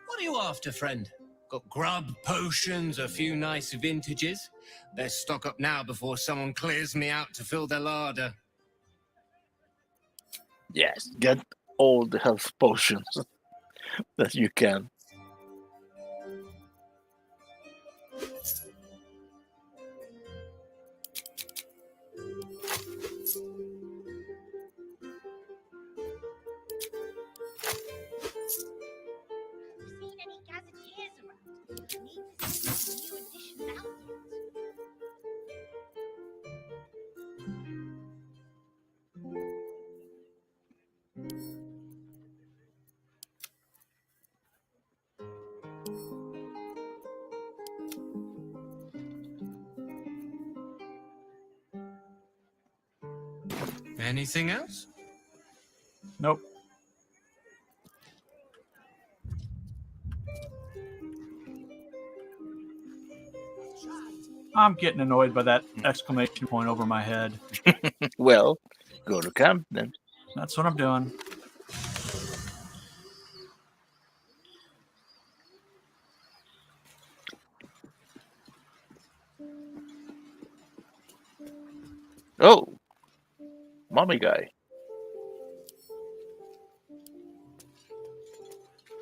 H: What are you after, friend? Got grub, potions, a few nice vintages? Best stock up now before someone clears me out to fill their larder.
C: Yes, get all the health potions that you can.
Q: Seen any gazetteers around? Need to see some new editions out yet.
H: Anything else?
D: Nope. I'm getting annoyed by that exclamation point over my head.
C: Well, go to camp then.
D: That's what I'm doing.
C: Oh, mommy guy.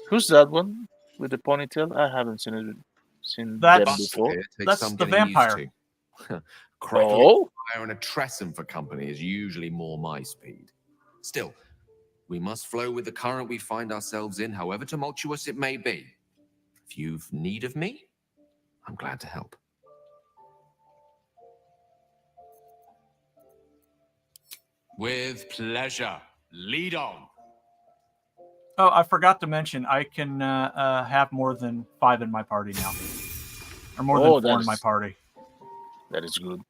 C: Who's that one with the ponytail? I haven't seen them before.
D: That's the vampire.
E: Cracking
C: Oh?
E: fire and a tresson for company is usually more my speed. Still, we must flow with the current we find ourselves in, however tumultuous it may be. If you've need of me, I'm glad to help.
R: With pleasure. Lead on.
D: Oh, I forgot to mention, I can have more than 5 in my party now. Or more than 4 in my party.
C: That is good.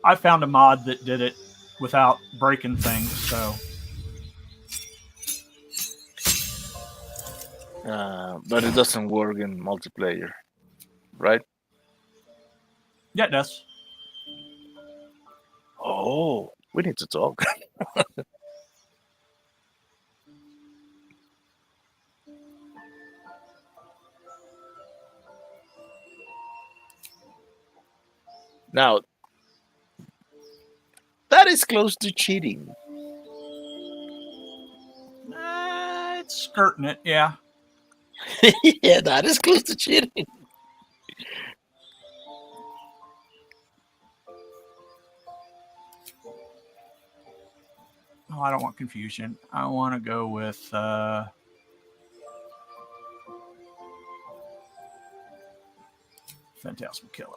D: I found a mod that did it without breaking things, so...
C: But it doesn't work in multiplayer, right?
D: Yeah, it does.
C: Oh, we need to talk. Now, that is close to cheating.
D: It's skirting it, yeah.
C: Yeah, that is close to cheating.
D: Oh, I don't want confusion. I want to go with... Phantasmal Killer.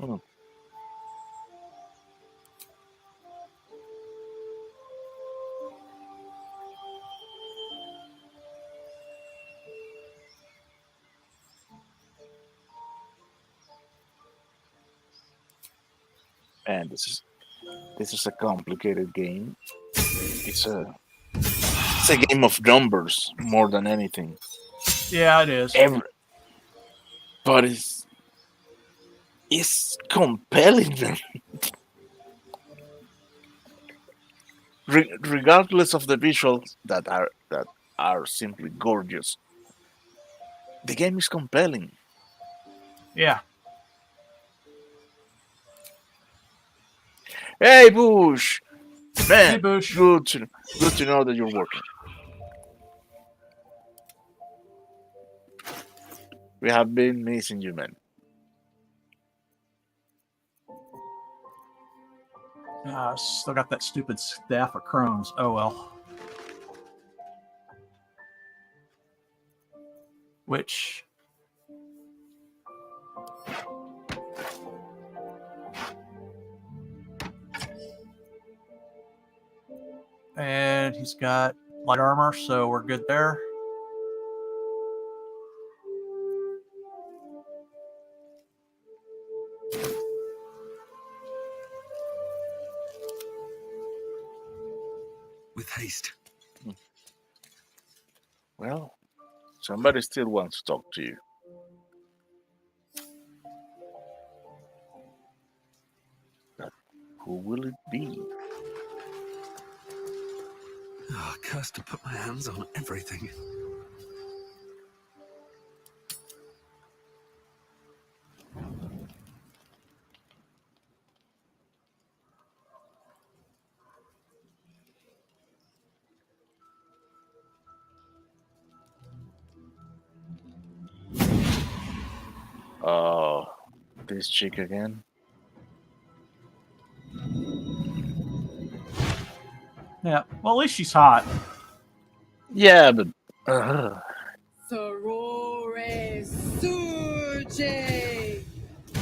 C: Oh. And this is a complicated game. It's a game of numbers more than anything.
D: Yeah, it is.
C: But it's compelling. Regardless of the visuals that are simply gorgeous, the game is compelling.
D: Yeah.
C: Hey, Bush! Man,
D: hey, Bush.
C: Good to know that you're working. We have been missing you, man.
D: Still got that stupid staff of crones. Oh well. Which... And he's got light armor, so we're good there.
L: With haste.
C: Well, somebody still wants to talk to you. But who will it be?
L: Oh, cursed to put my hands on everything.
C: Oh, this chick again?
D: Yeah, well, at least she's hot.
C: Yeah, but...
M: Sorore surge,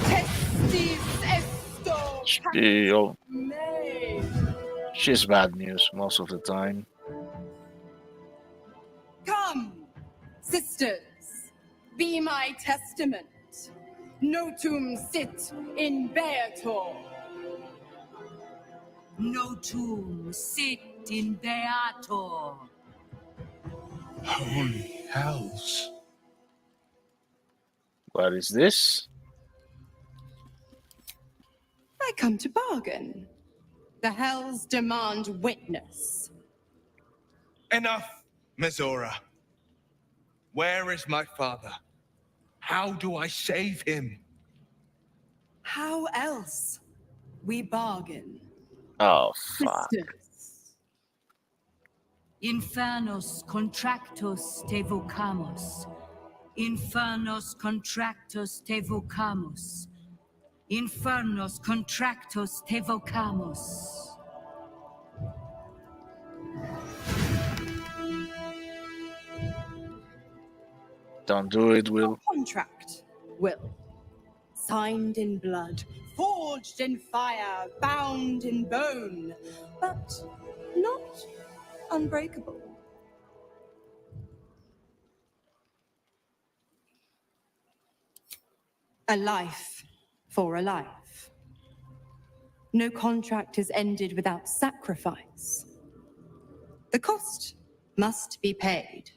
M: testis esto me.
C: She's bad news most of the time.
M: Come, sisters, be my testament. Notum sit in beator.
B: Notum sit in beator.
N: Holy hells.
C: What is this?
M: I come to bargain. The hells demand witness.
N: Enough, Mizora. Where is my father? How do I save him?
M: How else? We bargain.
C: Oh, fuck.
M: Sisters.
B: Infernos contractos te vocamos. Infernos contractos te vocamos. Infernos contractos te vocamos.
C: Don't do it, Will.
M: Contract, Will. Signed in blood, forged in fire, bound in bone, but not unbreakable. A life for a life. No contract is ended without sacrifice. The cost must be paid.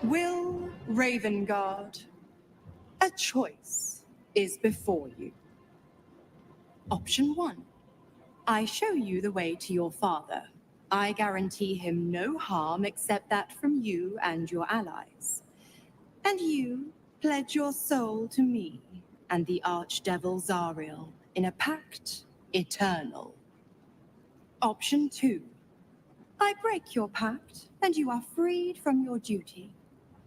M: Will Ravengard, a choice is before you. Option 1. I show you the way to your father. I guarantee him no harm except that from you and your allies. And you pledge your soul to me and the archdevil Zariel in a pact eternal. Option 2. I break your pact and you are freed from your duty.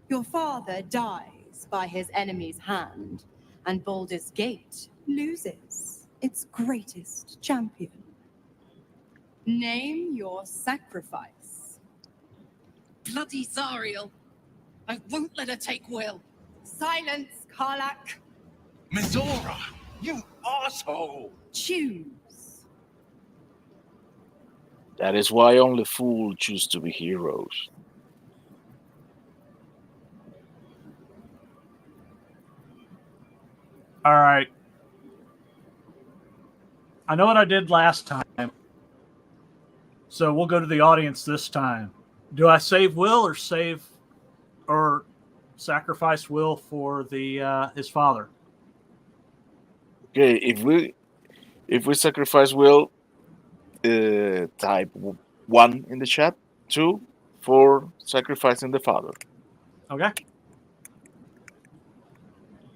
M: Your father dies by his enemy's hand, and Baldur's Gate loses its greatest champion. Name your sacrifice.
I: Bloody Zariel. I won't let her take Will.
M: Silence, Karlak.
N: Mizora, you asshole!
M: Choose.
C: That is why only fools choose to be heroes.
D: All right. I know what I did last time. So we'll go to the audience this time. Do I save Will or sacrifice Will for the his father?
C: Okay, if we sacrifice Will, type 1 in the chat. 2 for sacrificing the father.
D: Okay.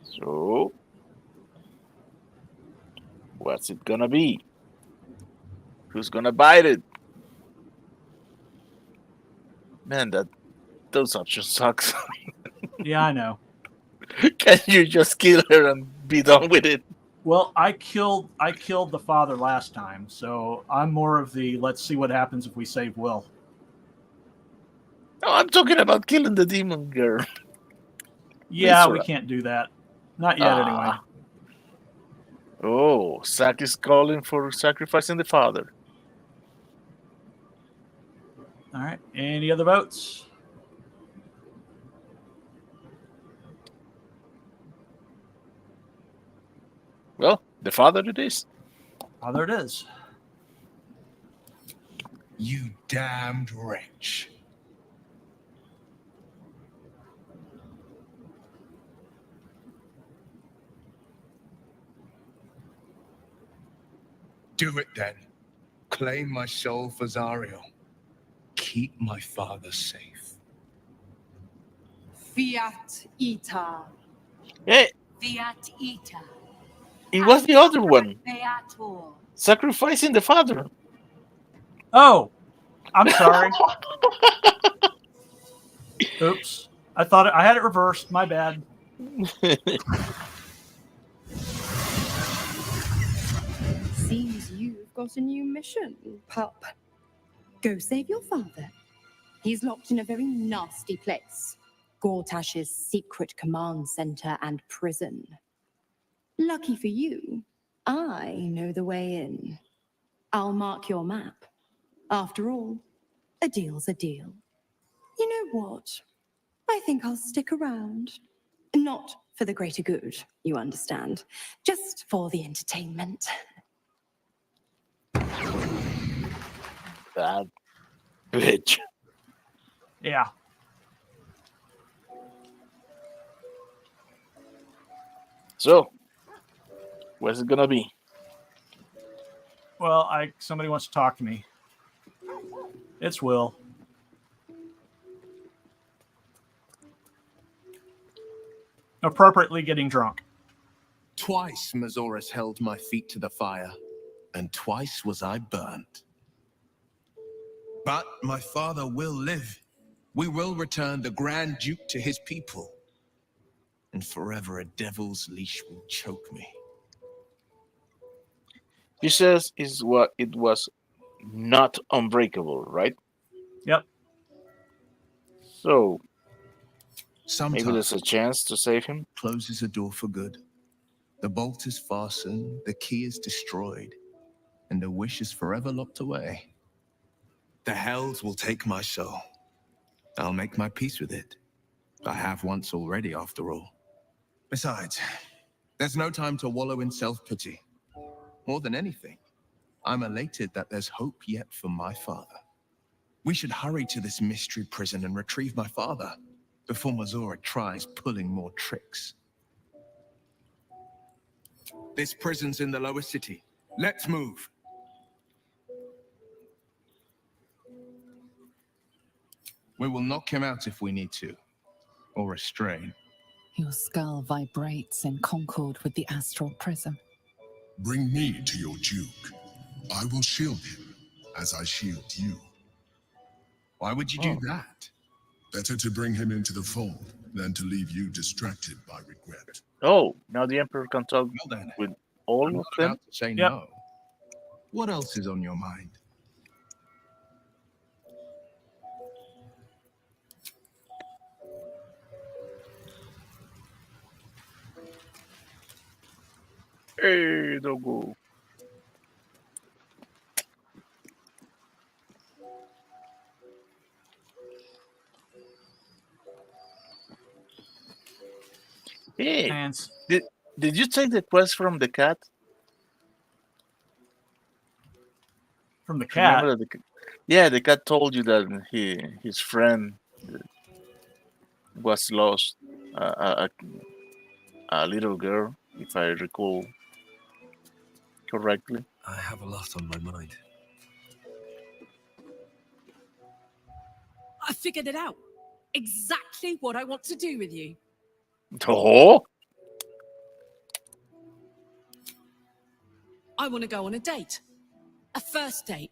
C: So, what's it gonna be? Who's gonna bite it? Man, those options sucks.
D: Yeah, I know.
C: Can you just kill her and be done with it?
D: Well, I killed the father last time, so I'm more of the let's see what happens if we save Will.
C: No, I'm talking about killing the demon girl.
D: Yeah, we
C: Misra.
D: can't do that. Not yet, anyway.
C: Oh, Zack is calling for sacrificing the father.
D: All right. Any other votes?
C: Well, the father it is.
D: Father it is.
N: You damned wretch. Do it then. Claim my soul for Zariel. Keep my father safe.
M: Fiat Ita.
C: Hey,
B: Fiat Ita.
C: it was the other one.
B: Beator.
C: Sacrificing the father.
D: Oh, I'm sorry. Oops. I thought I had it reversed. My bad.
I: Seems you've got a new mission, pup. Go save your father. He's locked in a very nasty place. Gortash's secret command center and prison. Lucky for you, I know the way in. I'll mark your map. After all, a deal's a deal. You know what? I think I'll stick around. Not for the greater good, you understand. Just for the entertainment.
C: Bad bitch.
D: Yeah.
C: So, where's it gonna be?
D: Well, somebody wants to talk to me. It's Will. Appropriately getting drunk.
N: Twice Mazoris held my feet to the fire, and twice was I burnt. But my father will live. We will return the Grand Duke to his people. And forever a devil's leash will choke me.
C: He says it was not unbreakable, right?
D: Yep.
C: So,
N: Sometimes
C: maybe there's a chance to save him.
N: Closes a door for good. The bolt is fastened, the key is destroyed, and the wish is forever locked away. The hells will take my soul. I'll make my peace with it. I have once already, after all. Besides, there's no time to wallow in self-pity. More than anything, I'm elated that there's hope yet for my father. We should hurry to this mystery prison and retrieve my father before Mazora tries pulling more tricks. This prison's in the lower city. Let's move. We will knock him out if we need to, or restrain.
K: Your skull vibrates in concord with the astral prism.
G: Bring me to your Duke. I will shield him as I shield you.
N: Why would you do that?
G: Better to bring him into the fold than to leave you distracted by regret.
C: Oh, now the Emperor can talk with all
N: I'm
C: of
N: not
C: them?
N: about to say no. What else is on your mind?
C: Hey, Dogo. Hey,
D: Hands.
C: did you take the quest from the cat?
D: From the cat?
C: Remember that the cat told you that his friend was lost, a little girl, if I recall correctly.
L: I have a lot on my mind.
M: I figured it out. Exactly what I want to do with you.
C: Oh,
M: I want to go on a date. A first date.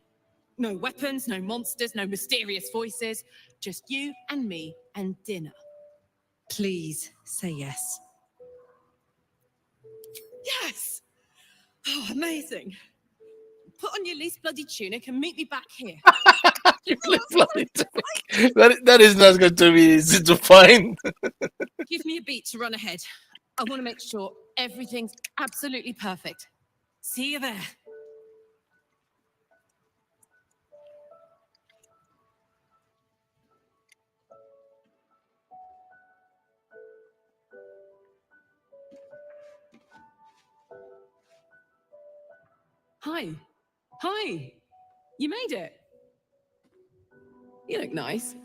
M: No weapons, no monsters, no mysterious voices. Just you and me and dinner. Please say yes. Yes! Oh, amazing. Put on your least bloody tunic and meet me back here.
C: That is not going to be easy to find.
M: Give me a beat to run ahead. I want to make sure everything's absolutely perfect. See you there. Hi. Hi. You made it. You look nice.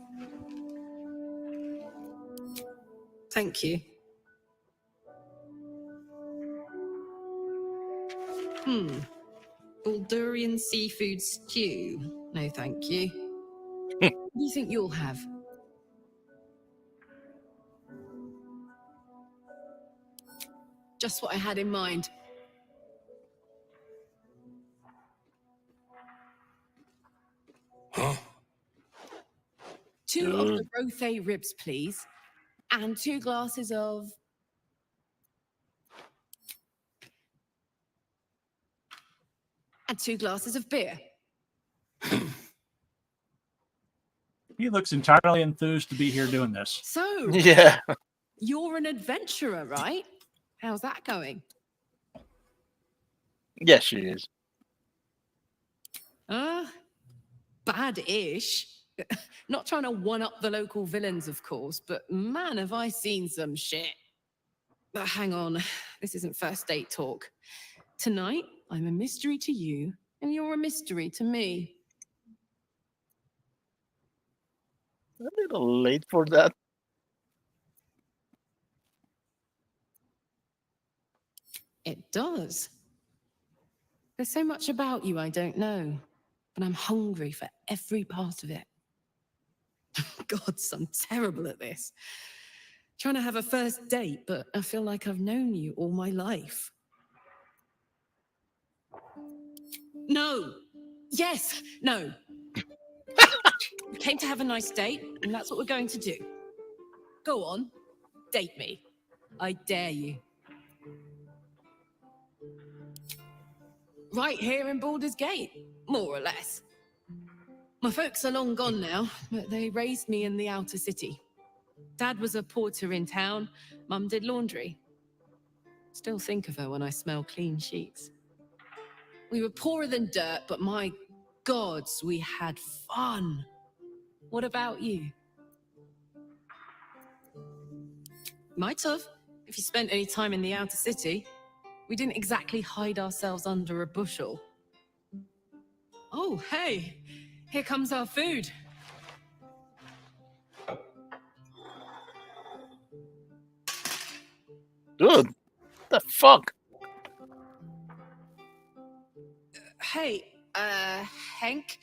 M: Thank you. Baldurian seafood stew. No, thank you. What do you think you'll have? Just what I had in mind.
U: Huh?
M: 2 of the rothe ribs, please. And 2 glasses of... And 2 glasses of beer.
D: He looks entirely enthused to be here doing this.
M: So,
C: Yeah.
M: you're an adventurer, right? How's that going?
C: Yes, she is.
M: Bad-ish. Not trying to one-up the local villains, of course, but man, have I seen some shit. But hang on, this isn't first date talk. Tonight, I'm a mystery to you, and you're a mystery to me.
C: A little late for that.
M: It does. There's so much about you I don't know, but I'm hungry for every part of it. God, I'm terrible at this. Trying to have a first date, but I feel like I've known you all my life. No. Yes. No. We came to have a nice date, and that's what we're going to do. Go on. Date me. I dare you. Right here in Baldur's Gate, more or less. My folks are long gone now, but they raised me in the outer city. Dad was a porter in town, Mum did laundry. Still think of her when I smell clean sheets. We were poorer than dirt, but my gods, we had fun. What about you? Might have, if you spent any time in the outer city. We didn't exactly hide ourselves under a bushel. Oh, hey, here comes our food.
C: Dude, the fuck?
M: Hey, Hank,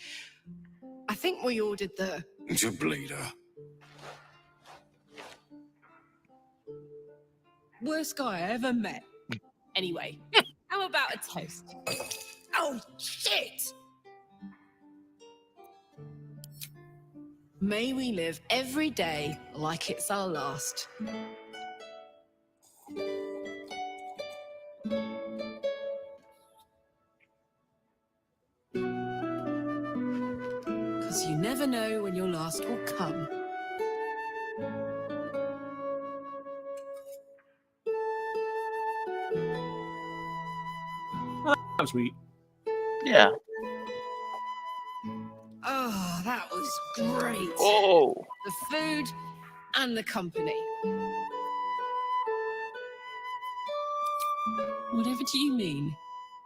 M: I think we ordered the...
U: The bleeder.
M: worst guy I ever met. Anyway, how about a toast? Oh, shit! May we live every day like it's our last. Because you never know when your last will come.
D: That was sweet.
C: Yeah.
M: Oh, that was great.
C: Oh.
M: The food and the company. Whatever do you mean?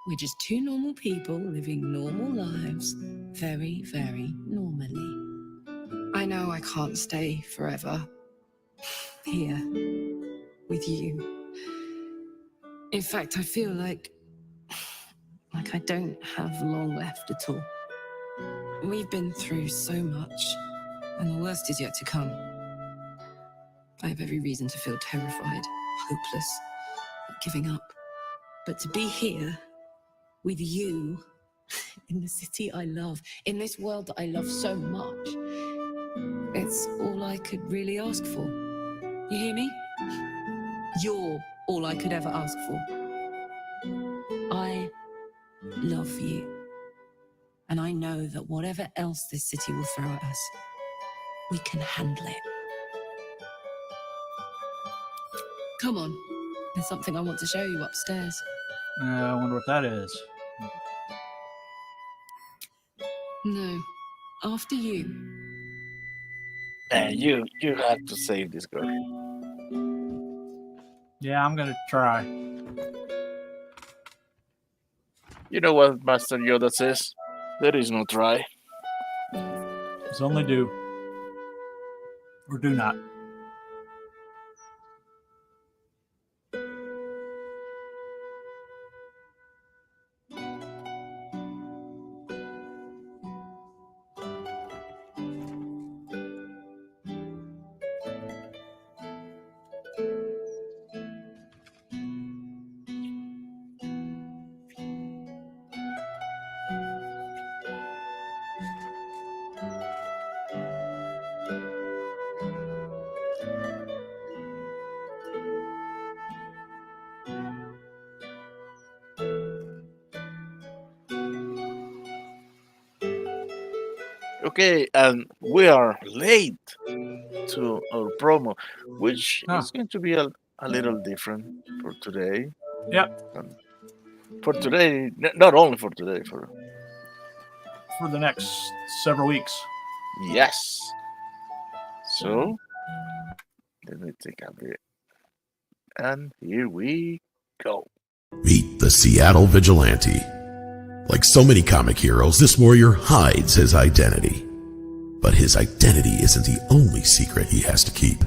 M: We're just 2 normal people living normal lives, very, very normally. I know I can't stay forever here with you. In fact, I feel like I don't have long left at all. We've been through so much, and the worst is yet to come. I have every reason to feel terrified, hopeless, giving up. But to be here with you, in the city I love, in this world that I love so much. It's all I could really ask for. You hear me? You're all I could ever ask for. I love you. And I know that whatever else this city will throw at us, we can handle it. Come on. There's something I want to show you upstairs.
D: I wonder what that is.
M: No. After you.
C: And you have to save this girl.
D: Yeah, I'm gonna try.
C: You know what Master Yoda says? There is no try.
D: It's only do. Or do not.
C: Okay, and we are late to our promo, which is going to be a little different for today.
D: Yep.
C: For today, not only for today, for
D: the next several weeks.
C: Yes. So, let me take a bit. And here we go.
F: Meet the Seattle Vigilante. Like so many comic heroes, this warrior hides his identity. But his identity isn't the only secret he has to keep.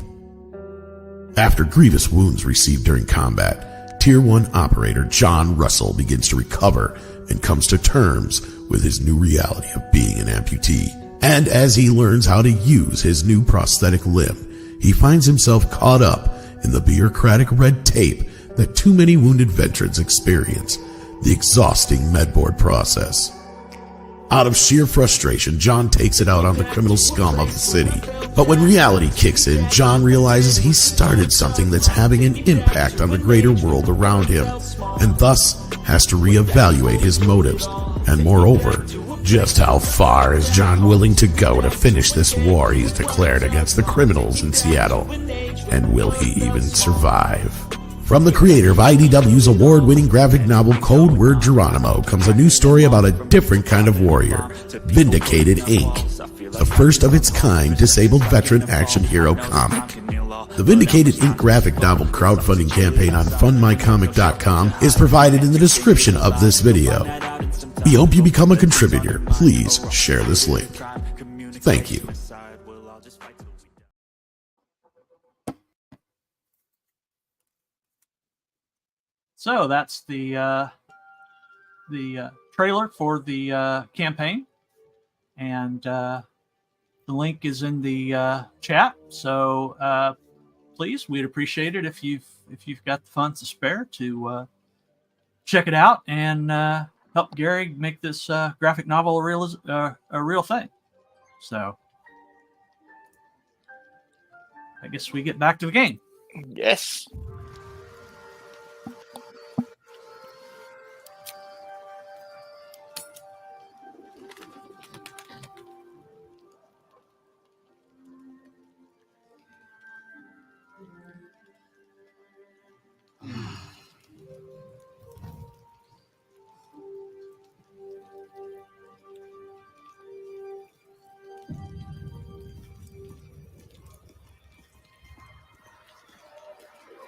F: After grievous wounds received during combat, Tier 1 operator John Russell begins to recover and comes to terms with his new reality of being an amputee. And as he learns how to use his new prosthetic limb, he finds himself caught up in the bureaucratic red tape that too many wounded veterans experience, the exhausting medboard process. Out of sheer frustration, John takes it out on the criminal scum of the city. But when reality kicks in, John realizes he started something that's having an impact on the greater world around him, and thus has to reevaluate his motives. And moreover, just how far is John willing to go to finish this war he's declared against the criminals in Seattle? And will he even survive? From the creator of IDW's award-winning graphic novel Code Word Geronimo comes a new story about a different kind of warrior, Vindicated Inc., the first of its kind disabled veteran action hero comic. The Vindicated Inc. graphic novel crowdfunding campaign on fundmycomic.com is provided in the description of this video. We hope you become a contributor. Please share this link. Thank you.
D: So that's the trailer for the campaign, and the link is in the chat. So please, we'd appreciate it if you've got the funds to spare to check it out and help Gary make this graphic novel a real thing. So I guess we get back to the game.
C: Yes.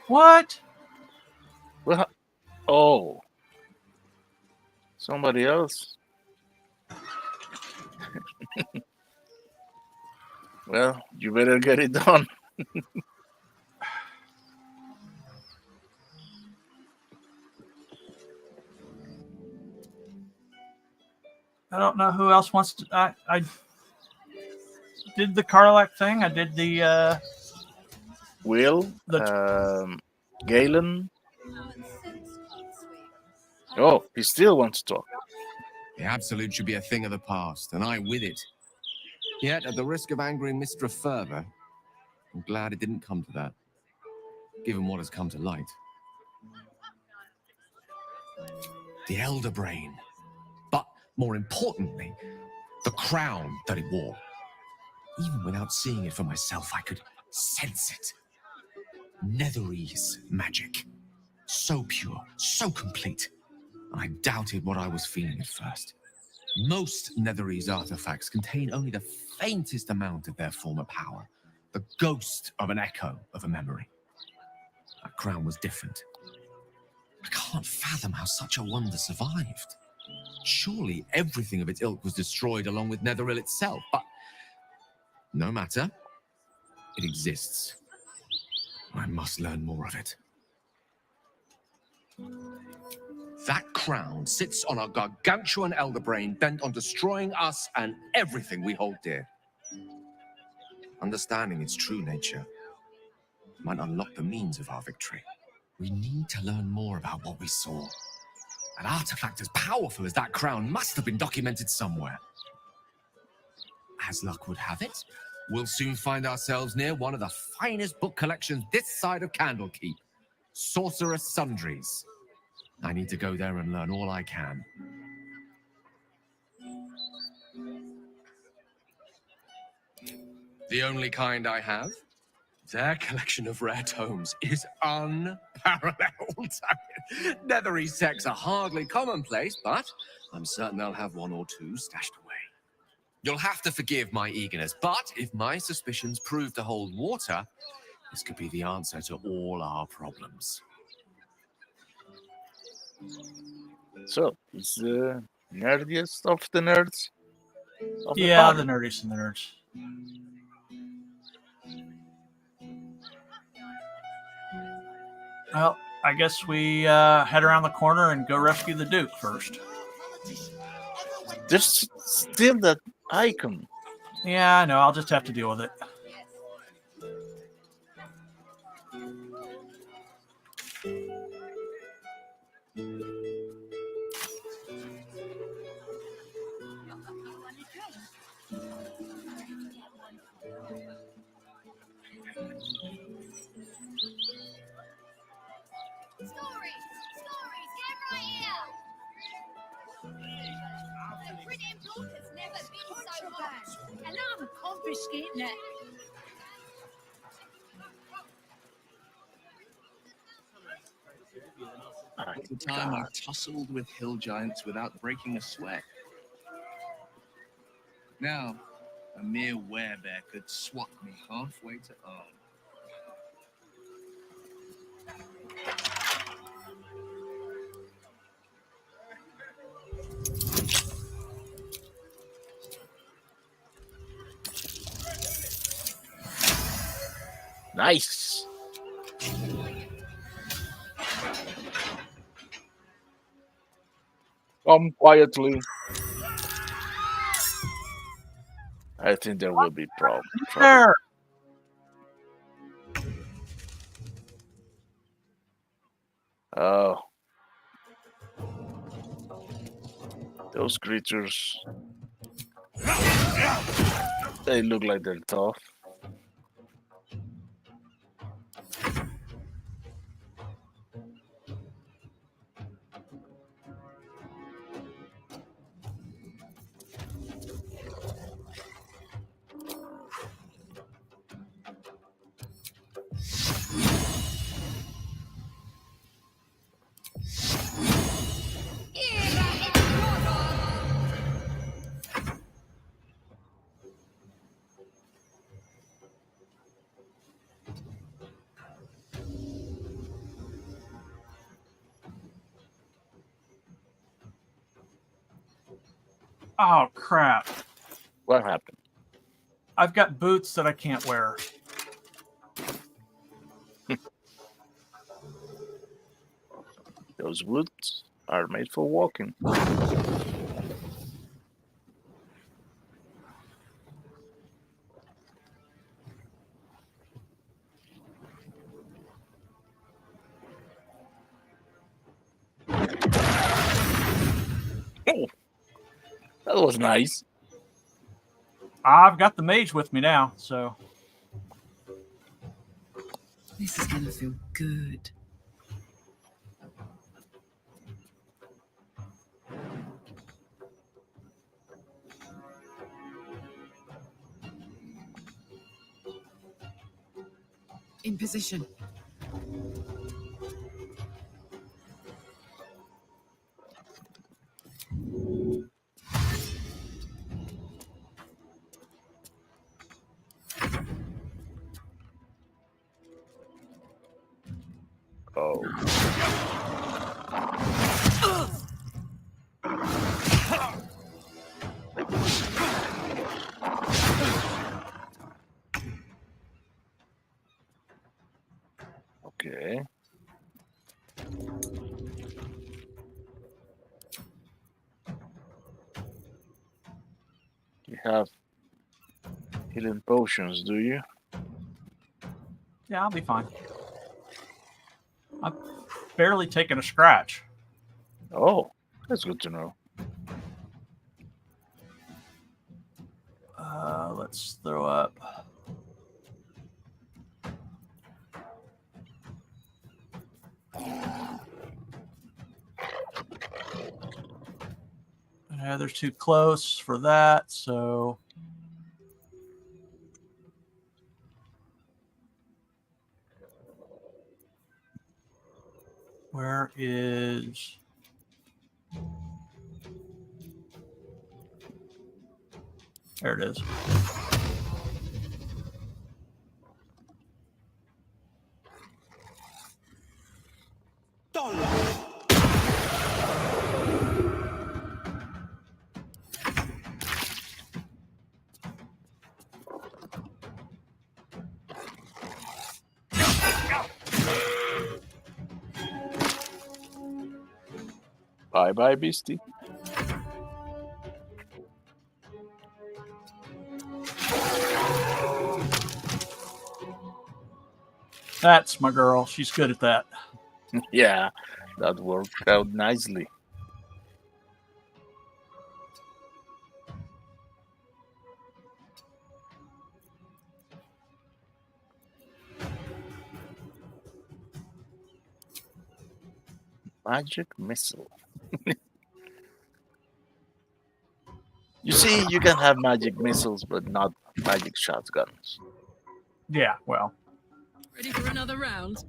D: What?
C: Well, oh, somebody else. Well, you better get it done.
D: I don't know who else wants to. I did the Karlak thing. I did the
C: Will, Galen. Oh, he still wants to talk.
E: The Absolute should be a thing of the past, and I with it. Yet, at the risk of angering Mistra further, I'm glad it didn't come to that, given what has come to light. The Elder Brain. But, more importantly, the crown that it wore. Even without seeing it for myself, I could sense it. Netherese magic. So pure, so complete. I doubted what I was feeling at first. Most Netherese artifacts contain only the faintest amount of their former power. The ghost of an echo of a memory. That crown was different. I can't fathom how such a wonder survived. Surely everything of its ilk was destroyed along with Netheril itself, but no matter. It exists. I must learn more of it. That crown sits on a gargantuan elder brain bent on destroying us and everything we hold dear. Understanding its true nature might unlock the means of our victory. We need to learn more about what we saw. An artifact as powerful as that crown must have been documented somewhere. As luck would have it, we'll soon find ourselves near one of the finest book collections this side of Candlekeep. Sorcerous Sundries. I need to go there and learn all I can. The only kind I have? Their collection of rare tomes is unparalleled. Netherese texts are hardly commonplace, but I'm certain they'll have one or two stashed away. You'll have to forgive my eagerness, but if my suspicions prove to hold water, this could be the answer to all our problems.
C: So, it's the nerdiest of the nerds?
D: Yeah, the nerdiest of the nerds. Well, I guess we head around the corner and go rescue the Duke first.
C: There's still that icon.
D: Yeah, I know. I'll just have to deal with it.
B: And I'm confiscating it.
N: At the time I tussled with hill giants without breaking a sweat. Now, a mere werebear could swat me halfway to arm.
C: Nice. Come quietly. I think there will be trouble. Oh. Those creatures. They look like they're tough.
D: Oh, crap.
C: What happened?
D: I've got boots that I can't wear.
C: Those boots are made for walking. Oh. That was nice.
D: I've got the mage with me now, so.
T: This is gonna feel good. In position.
C: Oh. Okay. You have hidden potions, do you?
D: Yeah, I'll be fine. I've barely taken a scratch.
C: Oh, that's good to know.
D: Let's throw up. They're too close for that, so. Where is. There it is.
C: Bye bye, beastie.
D: That's my girl. She's good at that.
C: Yeah, that worked out nicely. Magic missile. You see, you can have magic missiles, but not magic shotguns.
D: Yeah, well.
M: Ready for another round?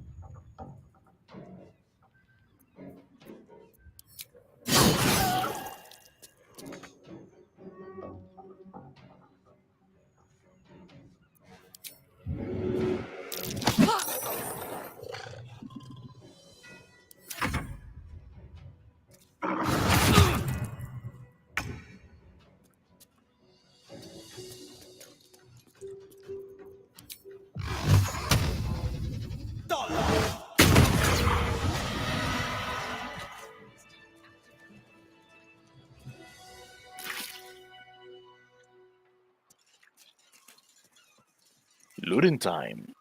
C: Looting time.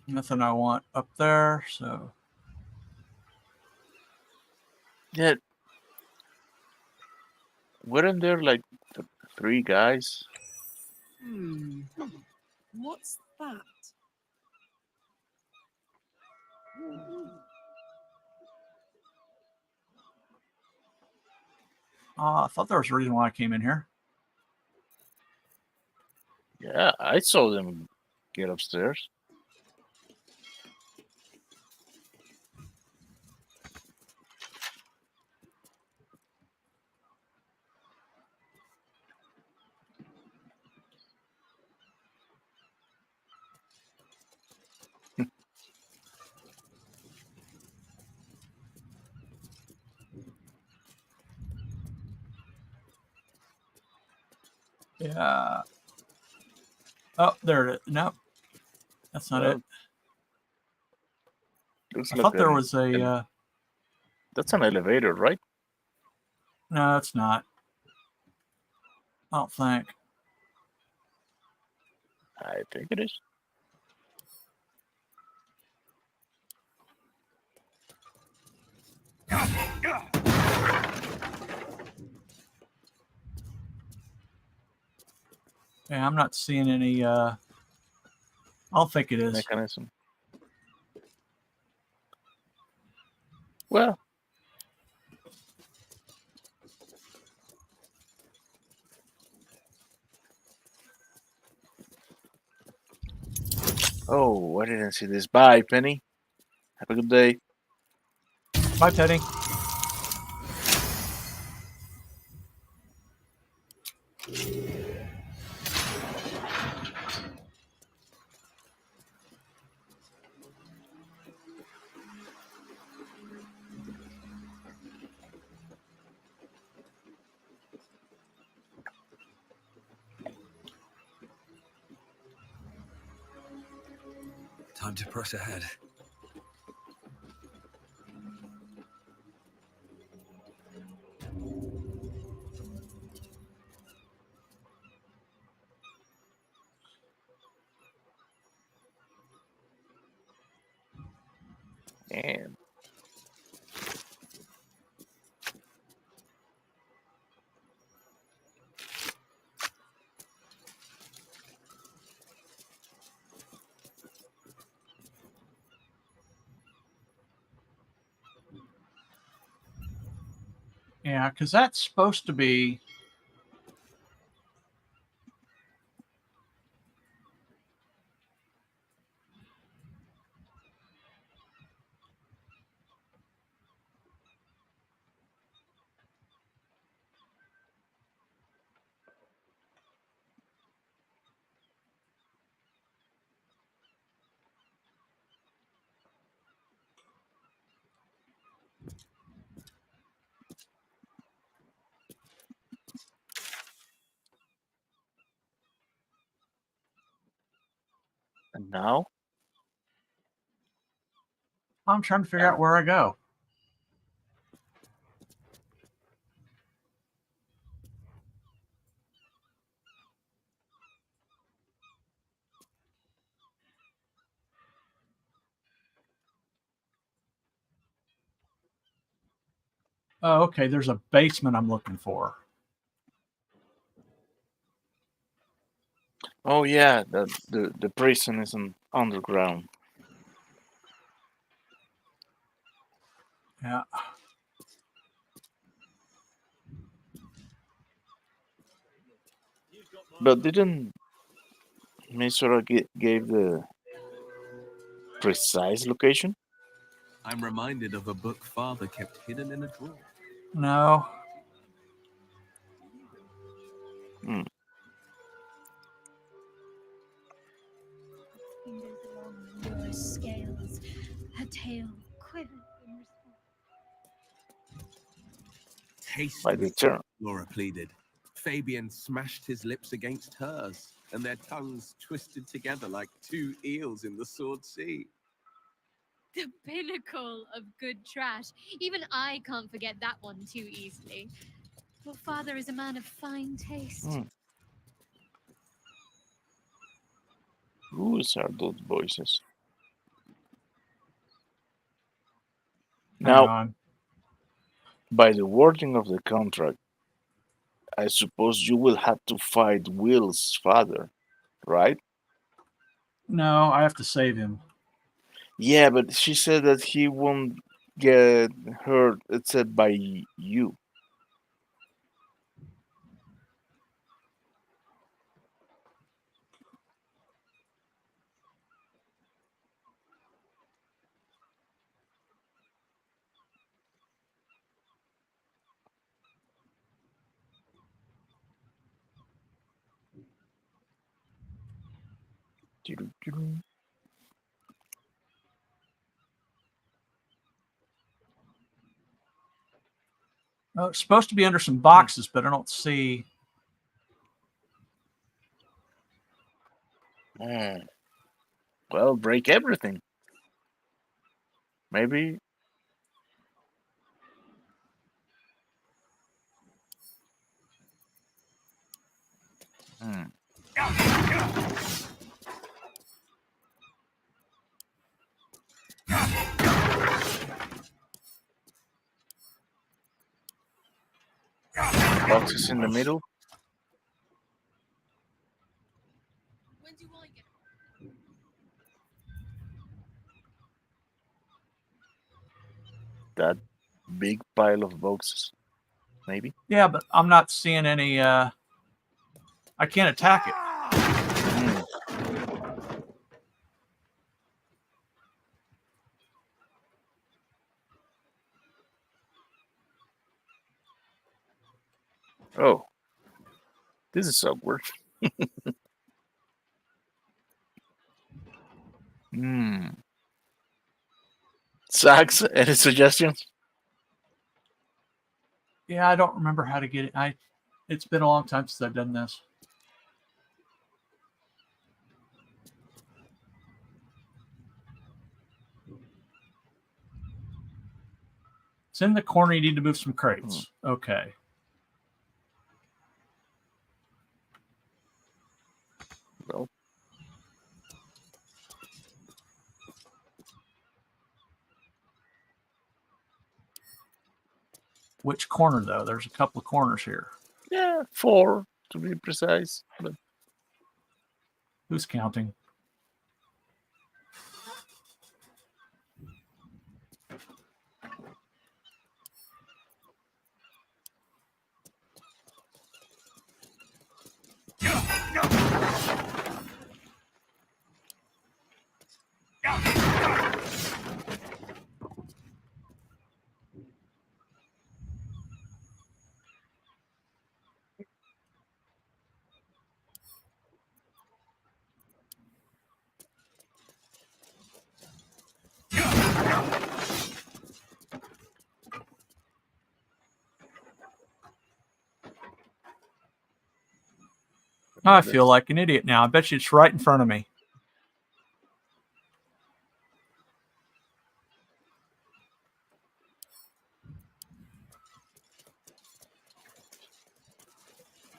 D: Nothing I want up there, so.
C: Yeah. Weren't there like 3 guys?
M: What's that?
D: I thought there was a reason why I came in here.
C: Yeah, I saw them get upstairs.
D: Yeah. Oh, there it is. Nope. That's not it. I thought there was a.
C: That's an elevator, right?
D: No, it's not. I don't think.
C: I think it is.
D: Yeah, I'm not seeing any. I'll think it is.
C: Mechanism. Well. Oh, I didn't see this. Bye, Penny. Have a good day.
D: Bye, Teddy.
L: Time to press ahead.
C: And
D: Yeah, because that's supposed to be.
C: now?
D: I'm trying to figure out where I go. Oh, okay. There's a basement I'm looking for.
C: Oh yeah, the prison is underground.
D: Yeah.
C: But didn't Misora gave the precise location?
L: I'm reminded of a book Father kept hidden in a drawer.
D: No.
C: Hmm.
Q: Fingers along your scales, her tail quivered in response.
L: Taste
C: By the
L: me,
C: turn.
L: Laura pleaded. Fabian smashed his lips against hers, and their tongues twisted together like two eels in the Sword Sea.
A: The pinnacle of good trash. Even I can't forget that one too easily. Your father is a man of fine taste.
C: Whose are those voices?
D: Hang
C: Now,
D: on.
C: by the wording of the contract, I suppose you will have to fight Will's father, right?
D: No, I have to save him.
C: Yeah, but she said that he won't get hurt except by you.
D: Oh, it's supposed to be under some boxes, but I don't see.
C: Well, break everything. Maybe. boxes in the middle. That big pile of boxes, maybe.
D: Yeah, but I'm not seeing any. I can't attack it.
C: Oh, this is awkward. Sax, any suggestions?
D: Yeah, I don't remember how to get it. It's been a long time since I've done this. It's in the corner. You need to move some crates. Okay.
C: Well.
D: Which corner, though? There's a couple of corners here.
C: Yeah, 4 to be precise. But
D: who's counting? I feel like an idiot now. I bet you it's right in front of me.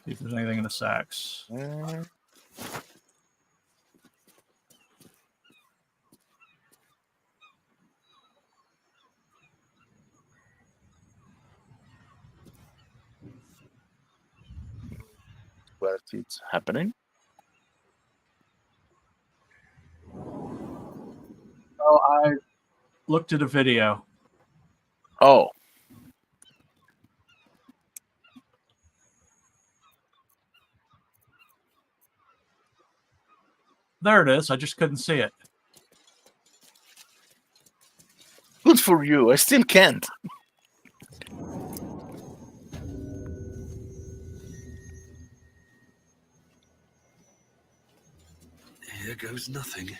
D: See if there's anything in the sacks.
C: What is happening?
D: Oh, I looked at a video.
C: Oh.
D: There it is. I just couldn't see it.
C: Good for you. I still can't.
O: Here goes nothing.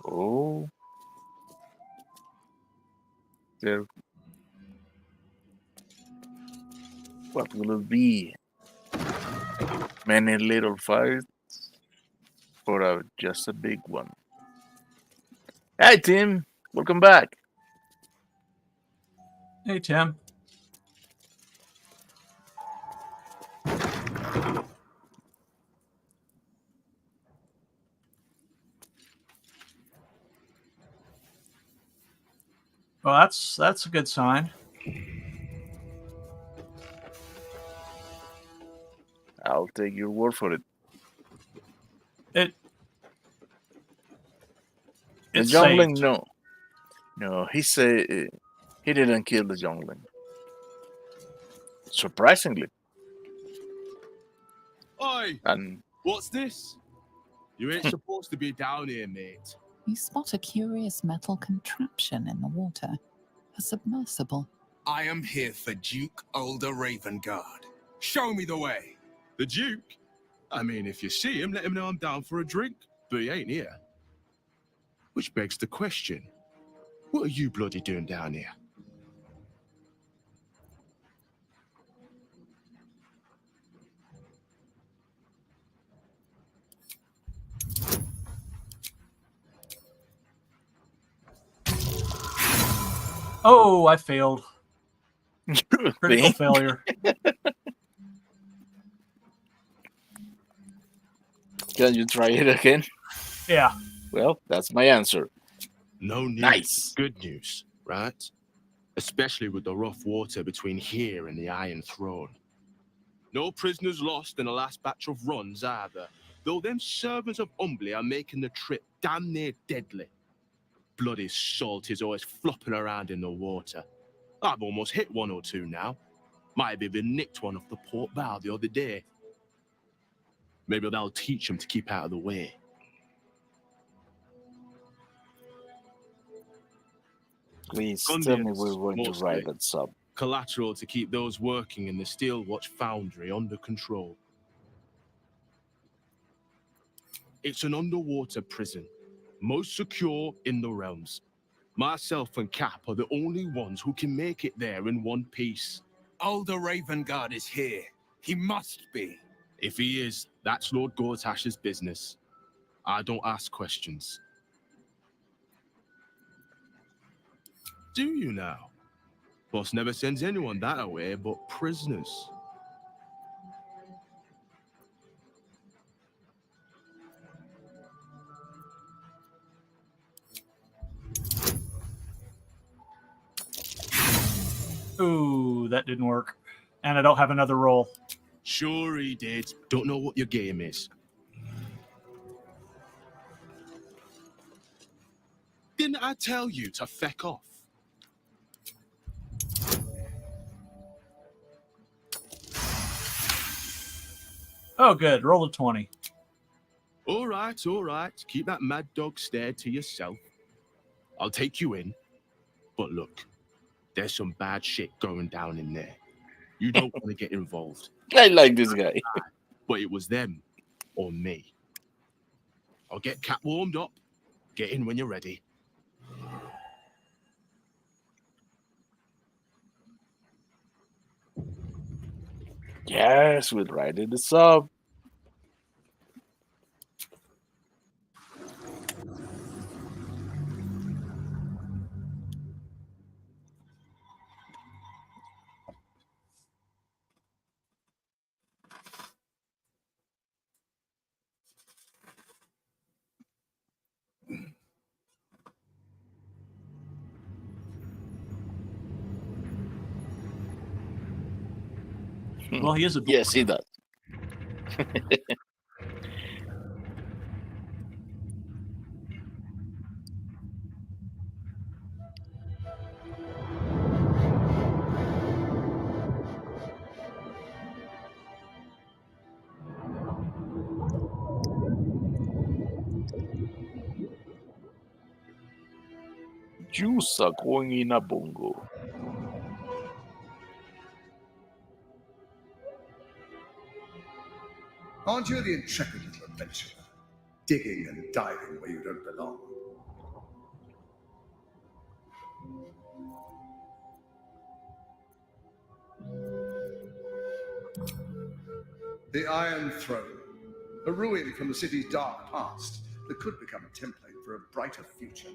C: Oh. There. What will it be? Many little fights or just a big one? Hey, Tim. Welcome back.
D: Hey, Tim. Well, that's a good sign.
C: I'll take your word for it. The
D: It's
C: youngling,
D: saved.
C: no. He said he didn't kill the youngling. Surprisingly.
L: Oi!
C: And
L: What's this? You ain't supposed to be down here, mate.
K: You spot a curious metal contraption in the water. A submersible.
L: I am here for Duke Older Ravengard. Show me the way. The Duke? I mean, if you see him, let him know I'm down for a drink. But he ain't here. Which begs the question, what are you bloody doing down here?
D: Oh, I failed. Critical failure.
C: Can you try it again?
D: Yeah.
C: Well, that's my answer.
L: No news.
C: Nice.
L: Good news, right? Especially with the rough water between here and the Iron Throne. No prisoners lost in the last batch of runs either, though them servants of Umbly are making the trip damn near deadly. Bloody salt is always flopping around in the water. I've almost hit one or two now. Might have even nicked one off the port bow the other day. Maybe that'll teach them to keep out of the way.
C: Please tell me we're going to ride that sub.
L: Collateral to keep those working in the Steel Watch Foundry under control. It's an underwater prison, most secure in the realms. Myself and Cap are the only ones who can make it there in one piece.
U: Older Ravengard is here. He must be.
L: If he is, that's Lord Gortash's business. I don't ask questions. Do you now? Boss never sends anyone that away but prisoners.
D: Ooh, that didn't work. And I don't have another roll.
L: Sure he did. Don't know what your game is. Didn't I tell you to feck off?
D: Oh, good. Roll a 20.
L: All right, all right. Keep that mad dog stare to yourself. I'll take you in. But look, there's some bad shit going down in there. You don't want to get involved.
C: I like this guy.
L: But it was them or me. I'll get Cat warmed up. Get in when you're ready.
C: Yes, we'll ride in the sub.
D: Well, he is a dwarf.
C: Yes, he does. Juice are going in a bongo.
J: Aren't you the intrepid little adventurer, digging and diving where you don't belong? The Iron Throne, a ruin from the city's dark past that could become a template for a brighter future.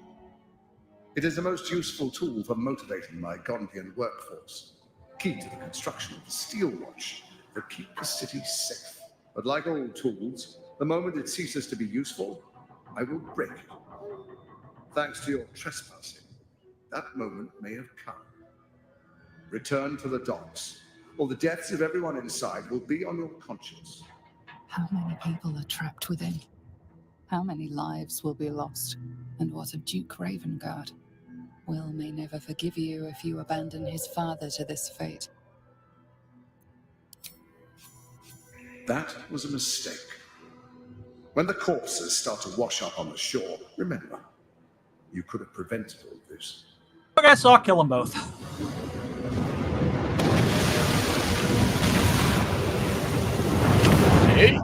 J: It is a most useful tool for motivating my Gondian workforce, key to the construction of the Steel Watch that keep the city safe. But like all tools, the moment it ceases to be useful, I will break it. Thanks to your trespassing, that moment may have come. Return to the docks, or the deaths of everyone inside will be on your conscience.
K: How many people are trapped within? How many lives will be lost? And what of Duke Ravengard? Will may never forgive you if you abandon his father to this fate.
J: That was a mistake. When the corpses start to wash up on the shore, remember, you could have prevented all this.
D: Okay, so I'll kill them both.
C: Hey.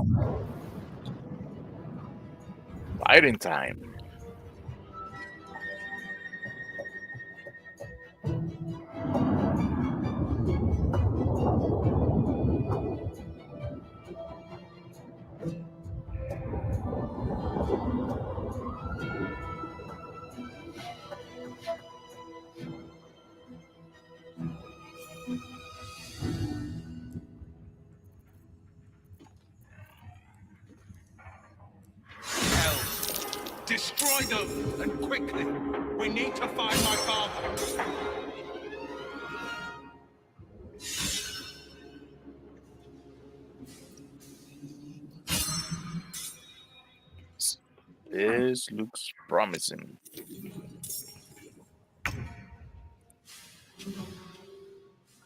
C: Fighting time.
L: Destroy them, and quickly. We need to find my father.
C: This looks promising.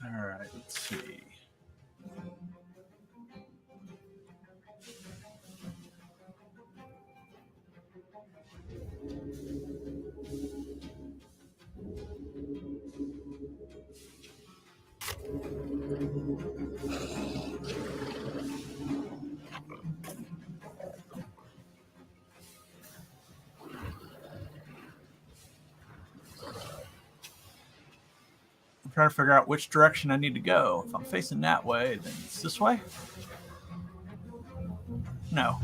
D: All right, let's see. I'm trying to figure out which direction I need to go. If I'm facing that way, then it's this way? No.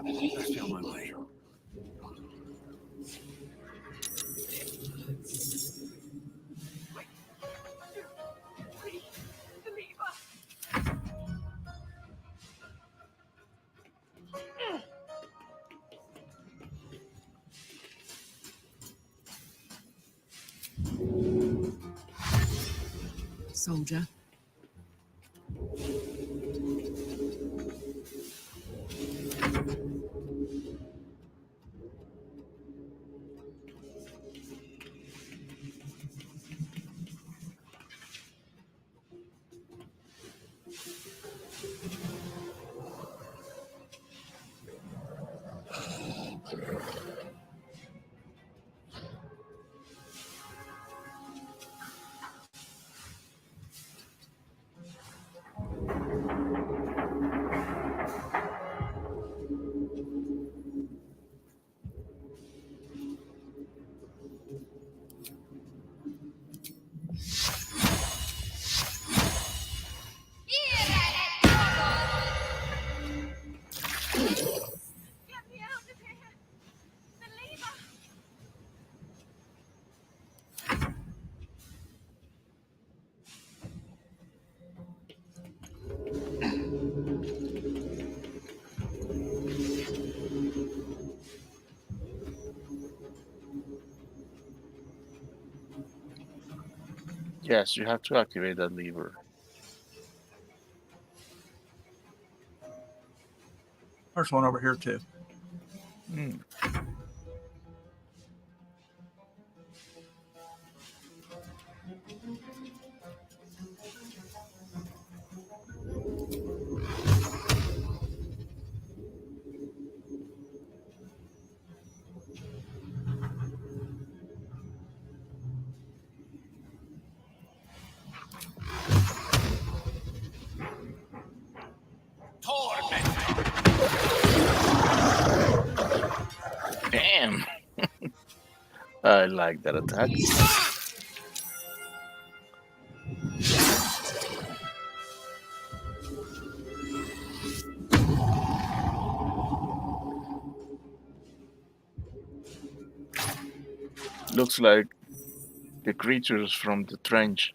O: Let's be on my way.
T: Soldier.
C: Yes, you have to activate that lever.
D: There's one over here too.
C: Hmm. Damn. I like that attack. Looks like the creatures from the trench.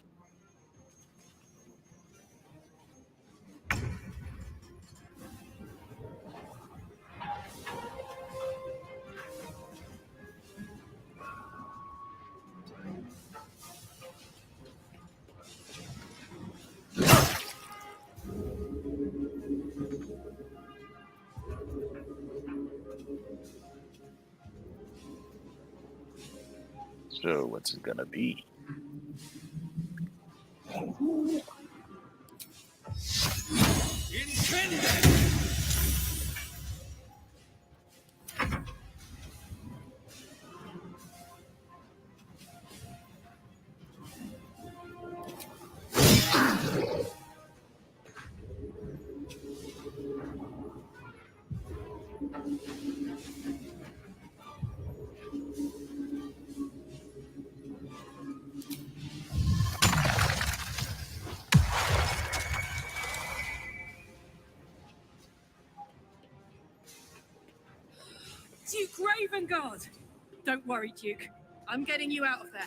C: So what's it gonna be?
M: Duke Ravengard! Don't worry, Duke. I'm getting you out of there.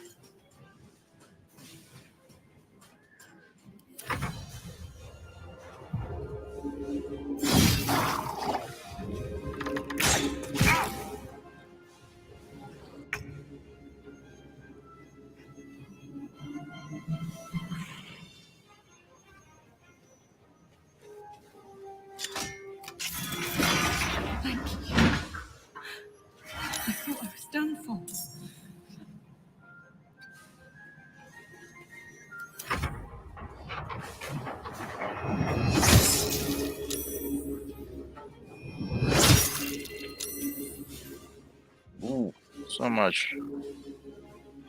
C: So much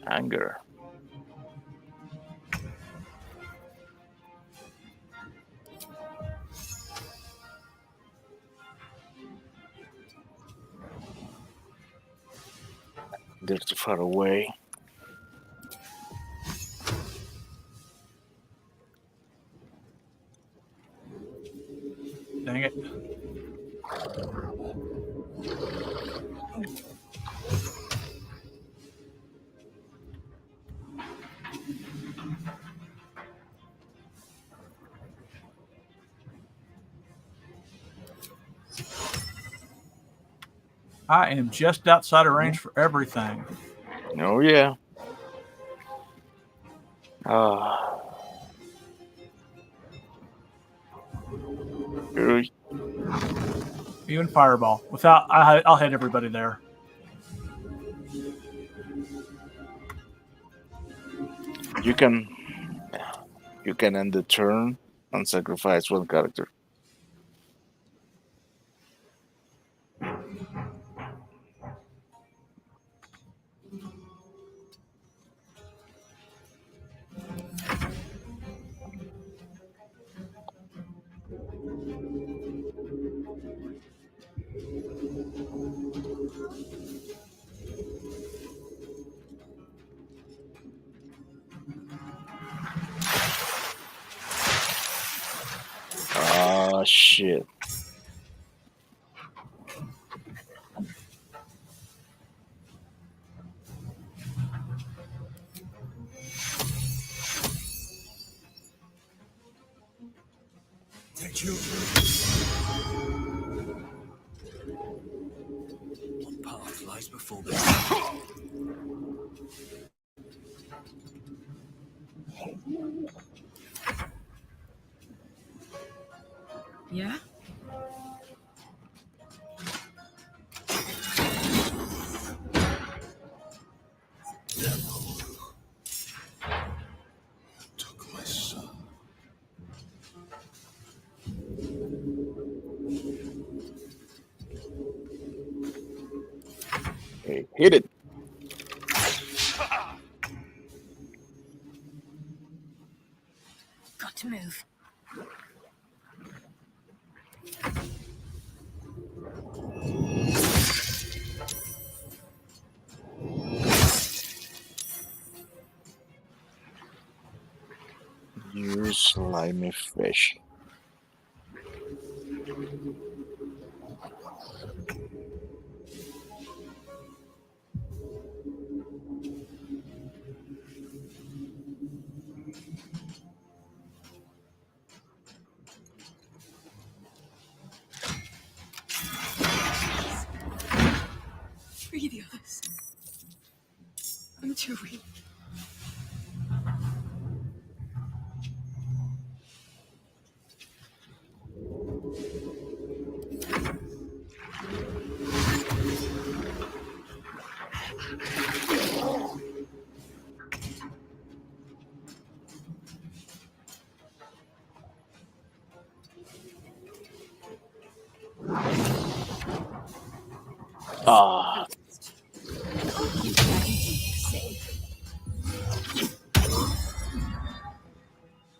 C: anger. They're too far away.
D: Dang it. I am just outside of range for everything.
C: Oh, yeah. Ah.
D: Even fireball. Without, I'll hit everybody there.
C: You can end the turn and sacrifice one character. Ah, shit.
P: Take you. One path lies before me.
T: Yeah?
G: Took my son.
C: Hey, hit it.
I: Got to move.
C: You slimy fish.
I: Free the others. I'm too weak.
C: Ah.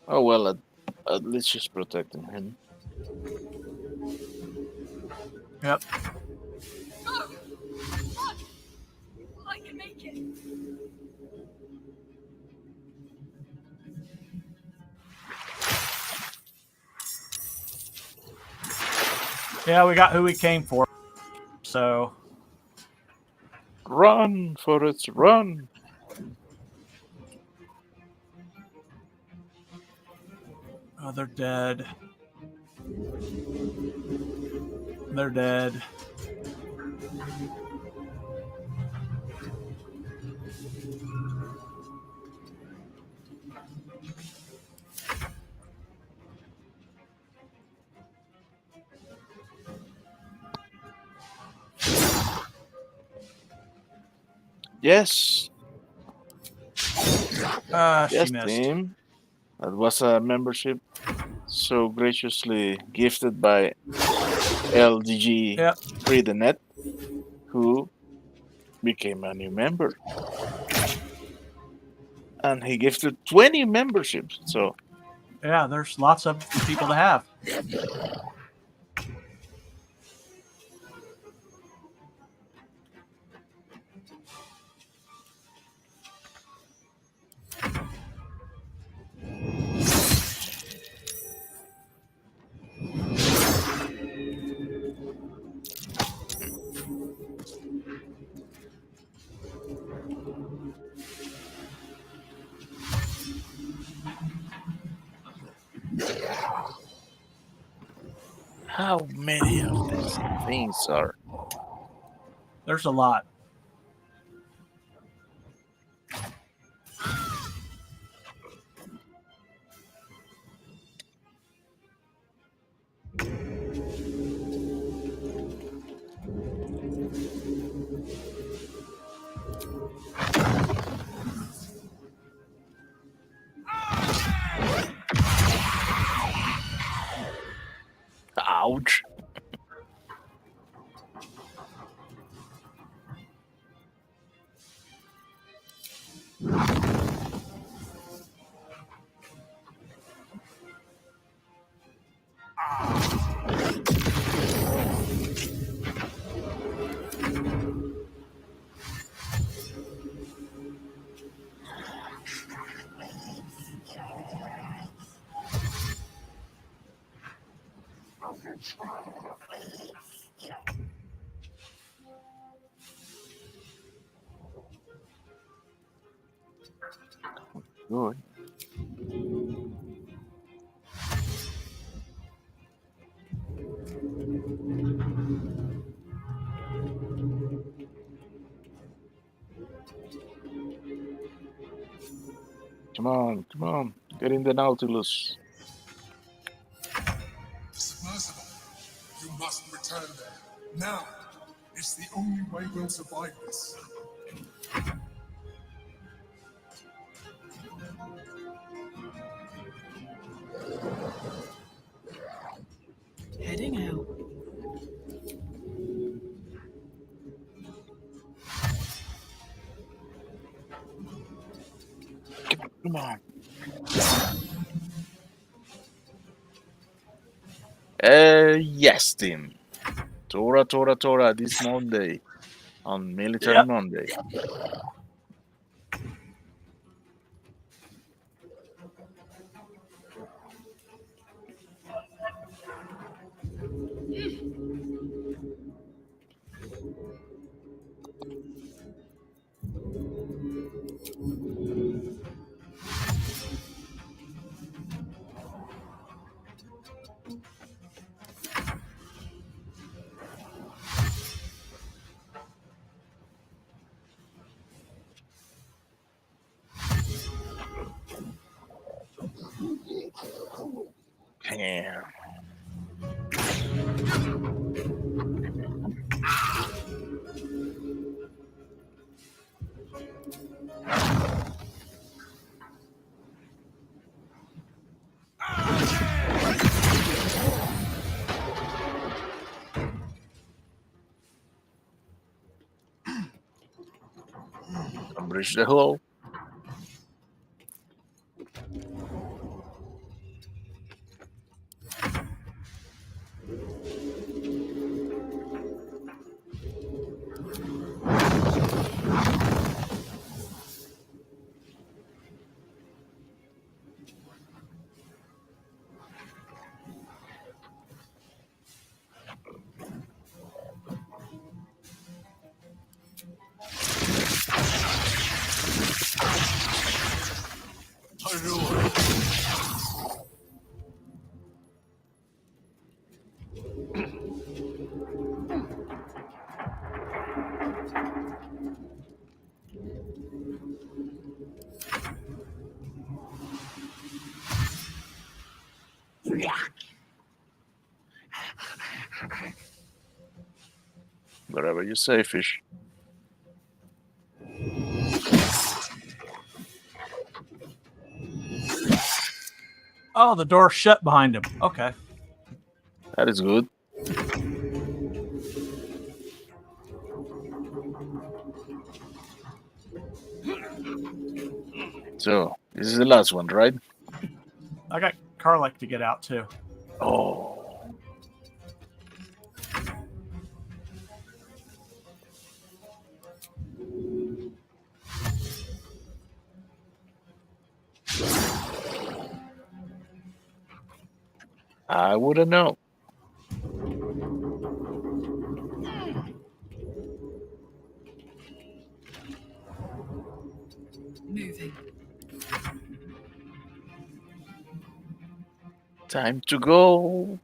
C: Oh well, at least she's protecting him.
D: Yep.
I: I can make it.
D: Yeah, we got who we came for. So.
C: Run, Forrest, run!
D: Oh, they're dead. They're dead.
C: Yes.
D: She
C: Yes,
D: missed.
C: team. That was a membership so graciously gifted by LDG
D: Yep.
C: Free the Net, who became a new member. And he gives you 20 memberships. So
D: Yeah, there's lots of people to have.
C: how many of these things are?
D: There's a lot.
C: Ouch. Good. Come on. Get in the Nautilus.
G: Submersible, you must return there. Now! It's the only way we'll survive this.
T: Heading out.
C: Come on. Yes, team. Tora, this Monday. On Military Monday. Yeah. Bridge the hull. Whatever you say, fish.
D: Oh, the door's shut behind him. Okay.
C: That is good. So, this is the last one, right?
D: I got Karlek to get out too.
C: Oh. I wouldn't know.
K: Moving.
C: Time to go.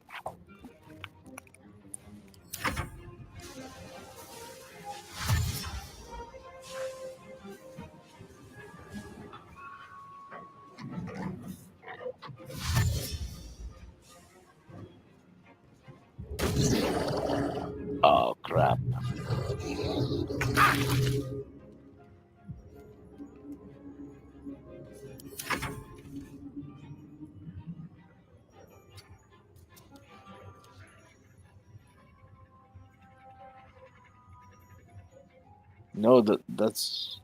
C: Oh, crap. No, that's...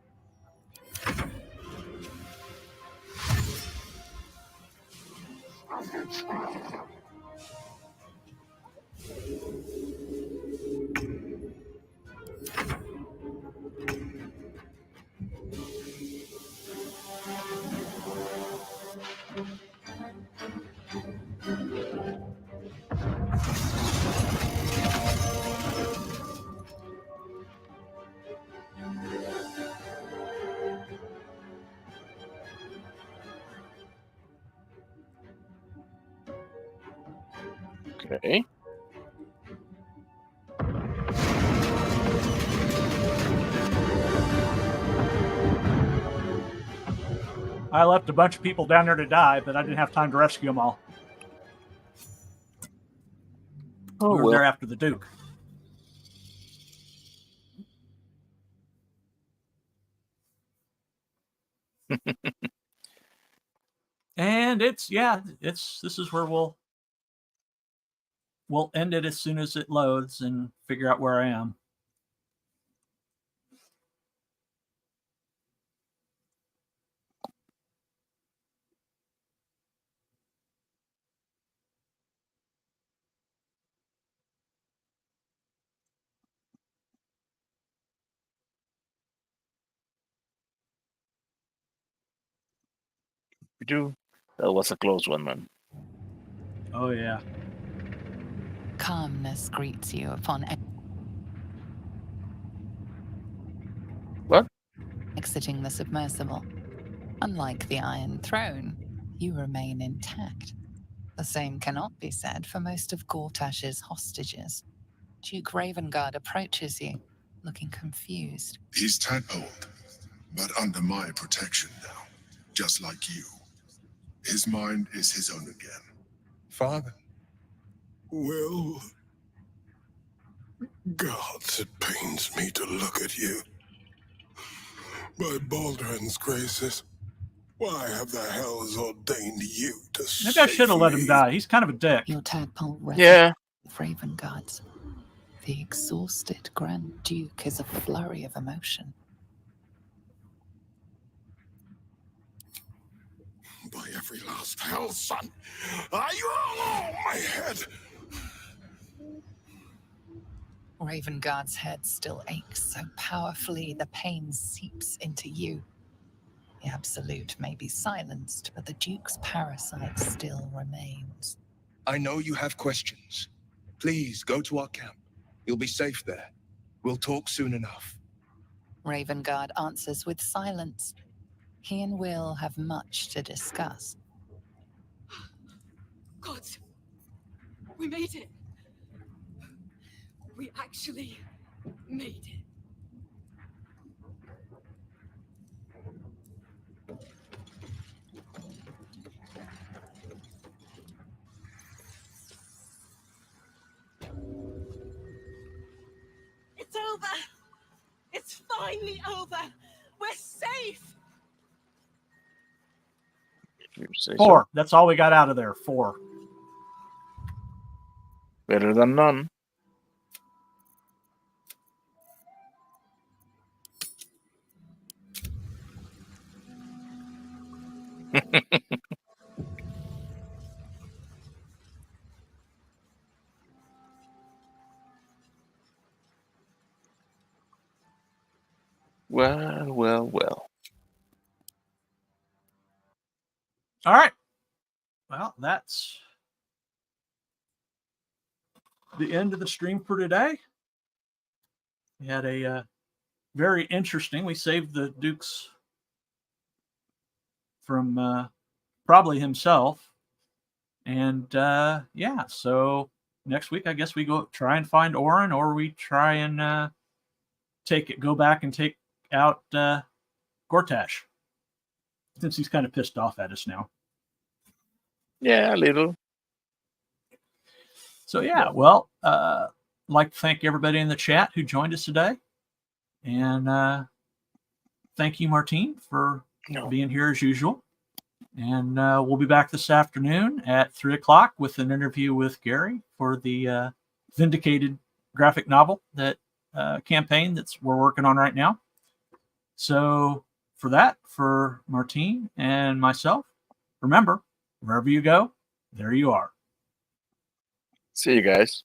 C: Okay.
D: I left a bunch of people down there to die, but I didn't have time to rescue them all.
C: Oh,
D: we were there after the Duke. And this is where we'll end it as soon as it loads and figure out where I am.
C: That was a close one, man.
D: Oh, yeah.
K: Calmness greets you upon
C: What?
K: Exiting the submersible. Unlike the Iron Throne, you remain intact. The same cannot be said for most of Gortash's hostages. Duke Ravengard approaches you, looking confused.
G: He's tadpoled, but under my protection now, just like you. His mind is his own again.
L: Father,
G: Well, gods, it pains me to look at you. By Baldur's graces, why have the hells ordained you to
D: Maybe I should have let him die. He's kind of a dick.
K: Your tadpole
C: Yeah.
K: Ravengard's. The exhausted Grand Duke is a flurry of emotion.
G: By every last hell, son, are you all my head?
K: Ravengard's head still aches so powerfully the pain seeps into you. The Absolute may be silenced, but the Duke's parasite still remains.
N: I know you have questions. Please go to our camp. You'll be safe there. We'll talk soon enough.
K: Ravengard answers with silence. He and Will have much to discuss.
I: Gods, we made it. We actually made it.
B: It's over. It's finally over. We're safe.
C: You say
D: 4.
C: so.
D: That's all we got out of there. 4.
C: Better than none. Well, well, well.
D: All right. Well, that's the end of the stream for today. We had a very interesting. We saved the Dukes from probably himself, and yeah. So next week, I guess we go try and find Orin, or we try and go back and take out Gortash, since he's kind of pissed off at us now.
C: Yeah, a little.
D: So yeah, well, like to thank everybody in the chat who joined us today, and thank you, Martine, for being here as usual. And we'll be back this afternoon at 3:00 with an interview with Gary for the Vindicated graphic novel that campaign we're working on right now. So for Martine and myself, remember, wherever you go, there you are.
C: See you guys.